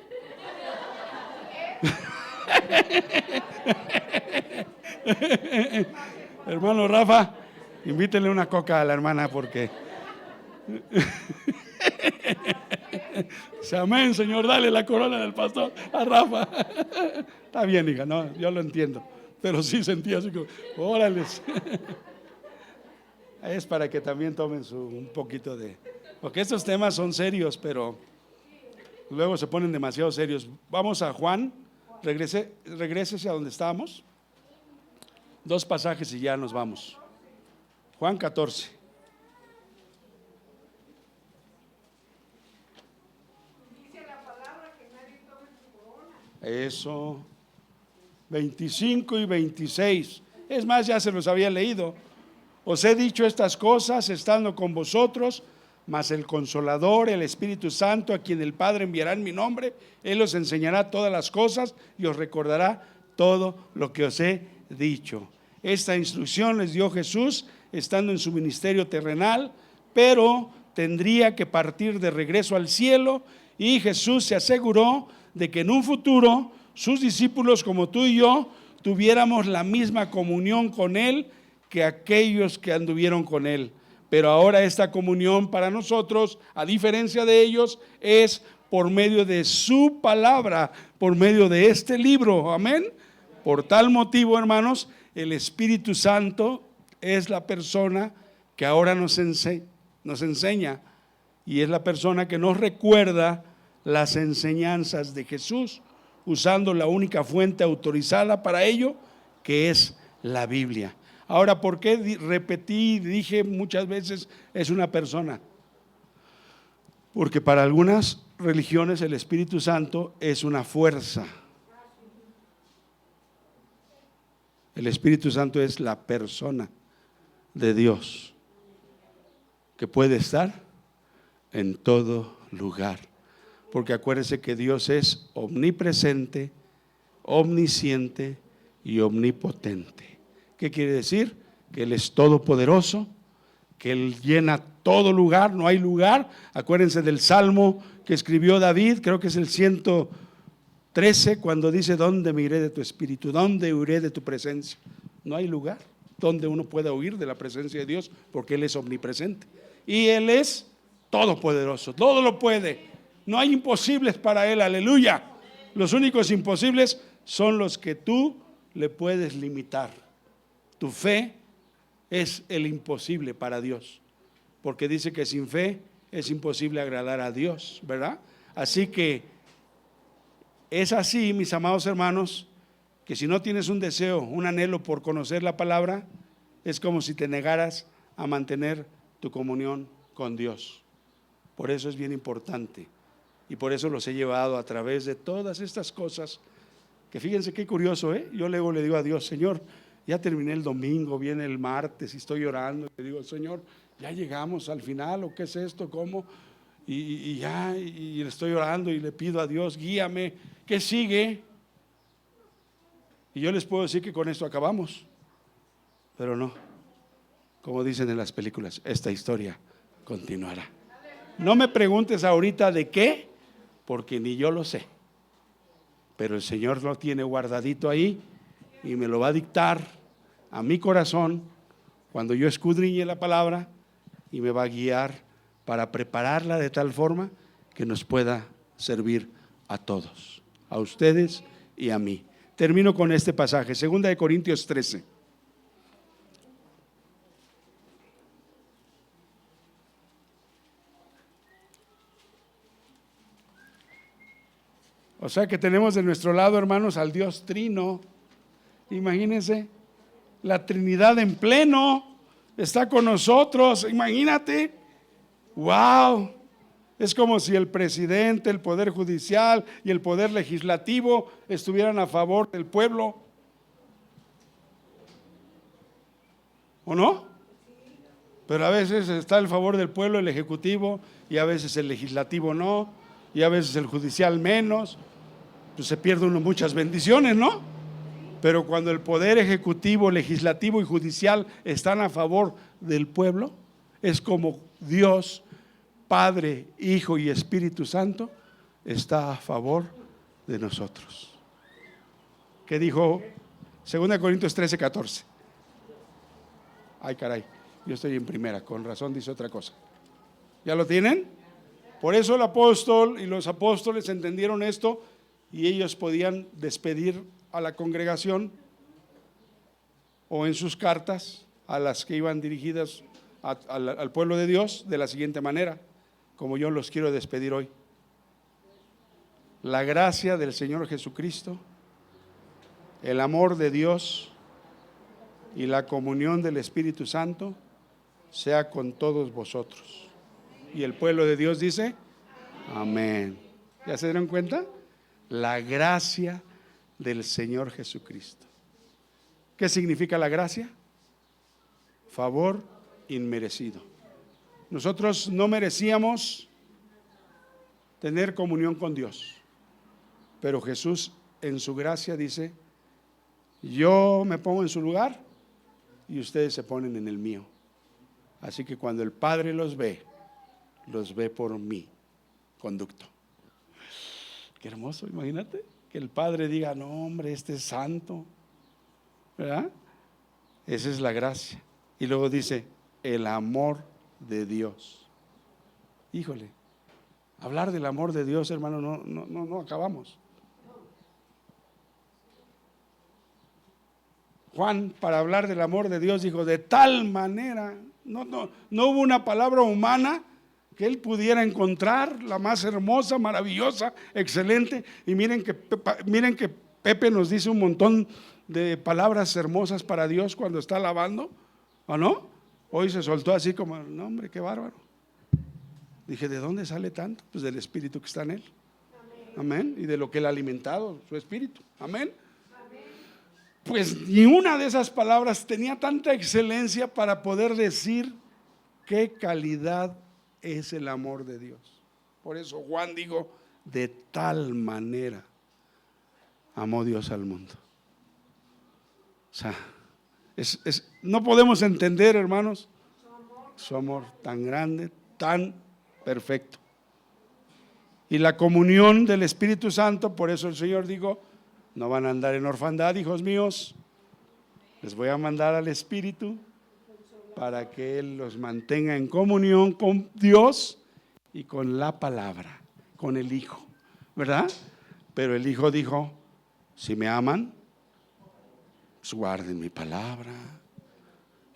Hermano Rafa, invítele una coca a la hermana porque amén, Señor, dale la corona del pastor a Rafa. Está bien, hija, no, yo lo entiendo, pero sí sentí así como: órale. Es para que también tomen un poquito de... Porque estos temas son serios, pero luego se ponen demasiado serios. Vamos a Juan, regrésese a donde estábamos. 2 pasajes y ya nos vamos. Juan 14. Dice la palabra que nadie tome su corona. Eso, 25 y 26. Es más, ya se los había leído. Os he dicho estas cosas estando con vosotros, mas el Consolador, el Espíritu Santo, a quien el Padre enviará en mi nombre, Él os enseñará todas las cosas y os recordará todo lo que os he dicho. Esta instrucción les dio Jesús estando en su ministerio terrenal, pero tendría que partir de regreso al cielo, y Jesús se aseguró de que en un futuro sus discípulos como tú y yo tuviéramos la misma comunión con Él que aquellos que anduvieron con Él. Pero ahora esta comunión para nosotros, a diferencia de ellos, es por medio de su palabra, por medio de este libro. Amén. Por tal motivo, hermanos, el Espíritu Santo es la persona que ahora nos enseña, y es la persona que nos recuerda las enseñanzas de Jesús, usando la única fuente autorizada para ello, que es la Biblia. Ahora, ¿por qué repetí, dije muchas veces, es una persona? Porque para algunas religiones el Espíritu Santo es una fuerza. El Espíritu Santo es la persona de Dios, que puede estar en todo lugar. Porque acuérdense que Dios es omnipresente, omnisciente y omnipotente. ¿Qué quiere decir? Que Él es todopoderoso, que Él llena todo lugar, no hay lugar. Acuérdense del Salmo que escribió David, creo que es el 113, cuando dice: ¿dónde me iré de tu espíritu? ¿Dónde huiré de tu presencia? No hay lugar donde uno pueda huir de la presencia de Dios, porque Él es omnipresente. Y Él es todopoderoso, todo lo puede. No hay imposibles para Él, aleluya. Los únicos imposibles son los que tú le puedes limitar. Tu fe es el imposible para Dios, porque dice que sin fe es imposible agradar a Dios, ¿verdad? Así que es así, mis amados hermanos, que si no tienes un deseo, un anhelo por conocer la palabra, es como si te negaras a mantener tu comunión con Dios. Por eso es bien importante, y por eso los he llevado a través de todas estas cosas, que fíjense qué curioso, yo luego le digo a Dios: Señor, ya terminé el domingo, viene el martes y estoy orando, le digo: Señor, ya llegamos al final, ¿o qué es esto? ¿Cómo? Y le estoy orando y le pido a Dios: guíame, ¿qué sigue? Y yo les puedo decir que con esto acabamos, pero no, como dicen en las películas, esta historia continuará. No me preguntes ahorita de qué, porque ni yo lo sé, pero el Señor lo tiene guardadito ahí y me lo va a dictar a mi corazón cuando yo escudriñe la palabra, y me va a guiar para prepararla de tal forma que nos pueda servir a todos, a ustedes y a mí. Termino con este pasaje, 2 Corintios 13. O sea que tenemos de nuestro lado, hermanos, al Dios Trino. Imagínense, la Trinidad en pleno está con nosotros, imagínate. ¡Wow! Es como si el presidente, el poder judicial y el poder legislativo estuvieran a favor del pueblo, ¿o no? Pero a veces está el favor del pueblo el ejecutivo, y a veces el legislativo no, y a veces el judicial menos. Pues se pierden muchas bendiciones, ¿no? Pero cuando el poder ejecutivo, legislativo y judicial están a favor del pueblo, es como Dios, Padre, Hijo y Espíritu Santo, está a favor de nosotros. ¿Qué dijo 2 Corintios 13, 14? Ay, caray, yo estoy en primera, con razón dice otra cosa. ¿Ya lo tienen? Por eso el apóstol y los apóstoles entendieron esto, y ellos podían despedir a la congregación, o en sus cartas a las que iban dirigidas al pueblo de Dios de la siguiente manera, como yo los quiero despedir hoy. La gracia del Señor Jesucristo, el amor de Dios y la comunión del Espíritu Santo sea con todos vosotros. Y el pueblo de Dios dice, amén. ¿Ya se dieron cuenta? La gracia del Señor Jesucristo. ¿Qué significa la gracia? Favor inmerecido. Nosotros no merecíamos tener comunión con Dios, pero Jesús en su gracia dice, yo me pongo en su lugar y ustedes se ponen en el mío. Así que cuando el Padre los ve por mi conducto. Qué hermoso, imagínate, que el Padre diga, no hombre, este es santo, ¿verdad? Esa es la gracia. Y luego dice, el amor de Dios. Híjole, hablar del amor de Dios, hermano, no acabamos. Juan, para hablar del amor de Dios, dijo, de tal manera, no hubo una palabra humana que él pudiera encontrar, la más hermosa, maravillosa, excelente. Y miren que Pepe nos dice un montón de palabras hermosas para Dios cuando está alabando, ¿o no? Hoy se soltó así como, no hombre, qué bárbaro. Dije, ¿de dónde sale tanto? Pues del Espíritu que está en él. Amén. Y de lo que él ha alimentado, su Espíritu. Amén. Pues ni una de esas palabras tenía tanta excelencia para poder decir qué calidad es el amor de Dios. Por eso Juan dijo, de tal manera amó Dios al mundo. O sea, no podemos entender, hermanos, su amor tan grande, tan perfecto. Y la comunión del Espíritu Santo, por eso el Señor dijo, no van a andar en orfandad, hijos míos, les voy a mandar al Espíritu para que Él los mantenga en comunión con Dios y con la palabra, con el Hijo, ¿verdad? Pero el Hijo dijo, si me aman, pues guarden mi palabra.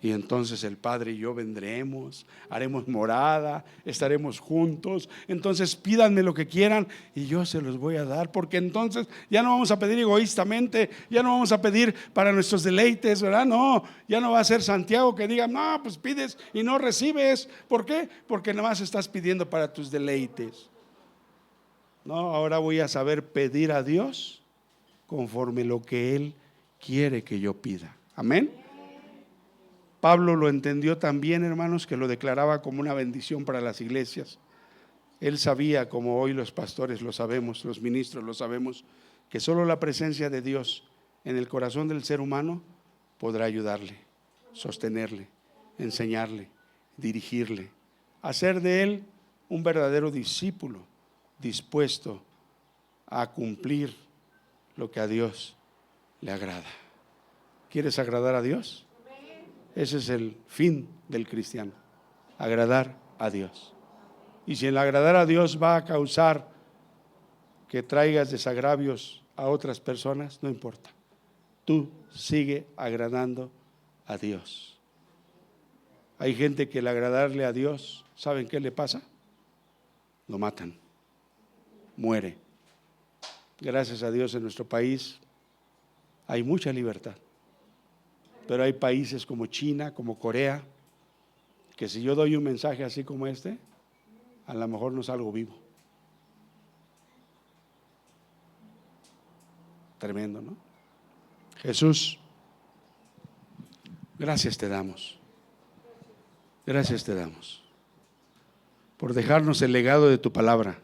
Y entonces el Padre y yo vendremos, haremos morada, estaremos juntos. Entonces pídanme lo que quieran y yo se los voy a dar, porque entonces ya no vamos a pedir egoístamente, ya no vamos a pedir para nuestros deleites, ¿verdad? No, ya no va a ser Santiago que diga, no, pues pides y no recibes. ¿Por qué? Porque nada más estás pidiendo para tus deleites. No, ahora voy a saber pedir a Dios conforme lo que Él quiere que yo pida. Amén. Pablo lo entendió también, hermanos, que lo declaraba como una bendición para las iglesias. Él sabía, como hoy los pastores lo sabemos, los ministros lo sabemos, que solo la presencia de Dios en el corazón del ser humano podrá ayudarle, sostenerle, enseñarle, dirigirle, hacer de él un verdadero discípulo dispuesto a cumplir lo que a Dios le agrada. ¿Quieres agradar a Dios? Ese es el fin del cristiano, agradar a Dios. Y si el agradar a Dios va a causar que traigas desagravios a otras personas, no importa. Tú sigue agradando a Dios. Hay gente que al agradarle a Dios, ¿saben qué le pasa? Lo matan, muere. Gracias a Dios en nuestro país hay mucha libertad. Pero hay países como China, como Corea, que si yo doy un mensaje así como este, a lo mejor no salgo vivo. Tremendo, ¿no? Jesús, gracias te damos. Gracias te damos por dejarnos el legado de tu palabra.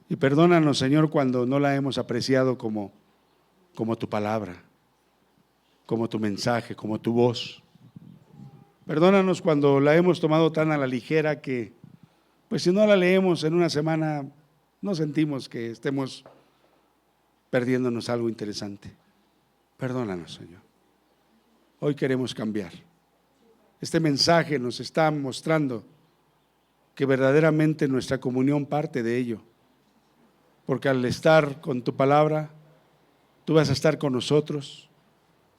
Y perdónanos, Señor, cuando no la hemos apreciado como tu palabra, como tu mensaje, como tu voz. Perdónanos cuando la hemos tomado tan a la ligera que, pues si no la leemos en una semana, no sentimos que estemos perdiéndonos algo interesante. Perdónanos, Señor. Hoy queremos cambiar. Este mensaje nos está mostrando que verdaderamente nuestra comunión parte de ello. Porque al estar con tu palabra, tú vas a estar con nosotros.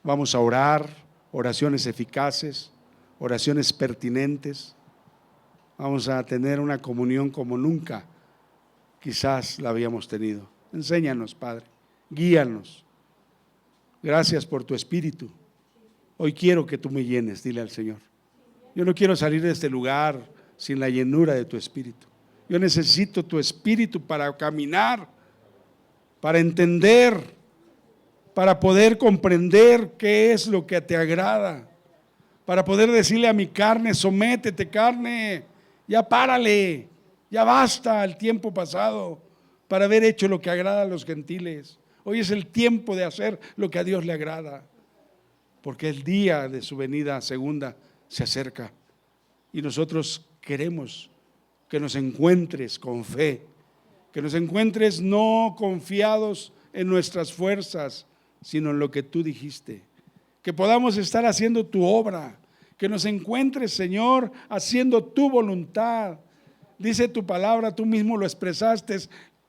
Vamos a orar, oraciones eficaces, oraciones pertinentes. Vamos a tener una comunión como nunca quizás la habíamos tenido. Enséñanos, Padre, guíanos. Gracias por tu Espíritu. Hoy quiero que tú me llenes, dile al Señor. Yo no quiero salir de este lugar sin la llenura de tu Espíritu. Yo necesito tu Espíritu para caminar, para entender, para poder comprender qué es lo que te agrada, para poder decirle a mi carne: sométete, carne, ya párale, ya basta el tiempo pasado para haber hecho lo que agrada a los gentiles. Hoy es el tiempo de hacer lo que a Dios le agrada, porque el día de su venida segunda se acerca y nosotros queremos que nos encuentres con fe, que nos encuentres no confiados en nuestras fuerzas, sino en lo que tú dijiste, que podamos estar haciendo tu obra, que nos encuentres, Señor, haciendo tu voluntad. Dice tu palabra, tú mismo lo expresaste: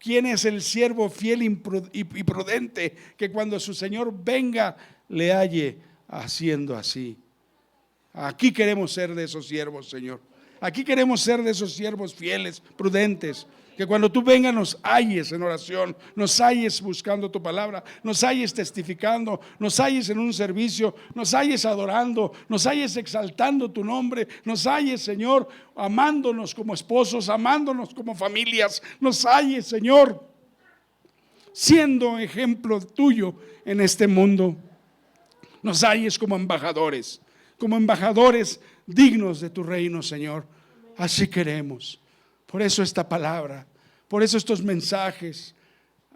¿quién es el siervo fiel y prudente que cuando su Señor venga le halle haciendo así? Aquí queremos ser de esos siervos, Señor. Aquí queremos ser de esos siervos fieles, prudentes, que cuando tú vengas nos halles en oración, nos halles buscando tu palabra, nos halles testificando, nos halles en un servicio, nos halles adorando, nos halles exaltando tu nombre, nos halles, Señor, amándonos como esposos, amándonos como familias, nos halles, Señor, siendo ejemplo tuyo en este mundo, nos halles como embajadores dignos de tu reino, Señor. Así queremos. Por eso esta palabra, por eso estos mensajes.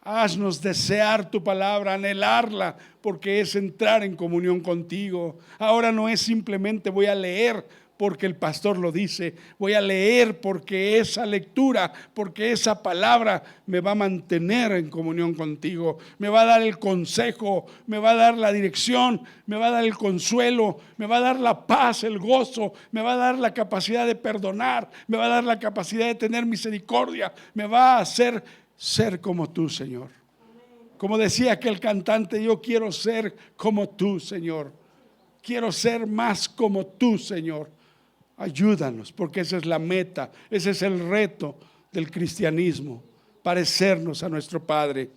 Haznos desear tu palabra, anhelarla, porque es entrar en comunión contigo. Ahora no es simplemente voy a leer porque el pastor lo dice, voy a leer porque esa lectura, porque esa palabra me va a mantener en comunión contigo, me va a dar el consejo, me va a dar la dirección, me va a dar el consuelo, me va a dar la paz, el gozo, me va a dar la capacidad de perdonar, me va a dar la capacidad de tener misericordia, me va a hacer ser como tú, Señor. Como decía aquel cantante, yo quiero ser como tú, Señor. Quiero ser más como tú, Señor. Ayúdanos, porque esa es la meta, ese es el reto del cristianismo, parecernos a nuestro Padre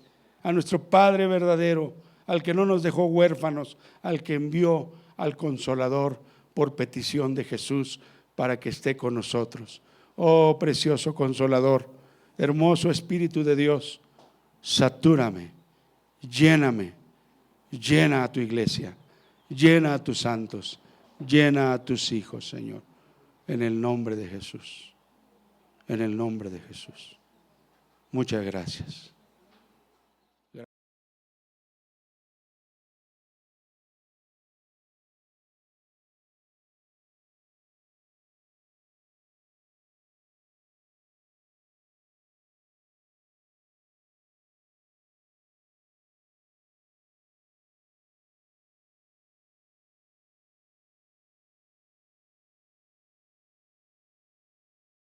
verdadero, al que no nos dejó huérfanos, al que envió al Consolador por petición de Jesús para que esté con nosotros. Oh, precioso Consolador, hermoso Espíritu de Dios, satúrame, lléname, llena a tu iglesia, llena a tus santos, llena a tus hijos, Señor. En el nombre de Jesús, en el nombre de Jesús. Muchas gracias.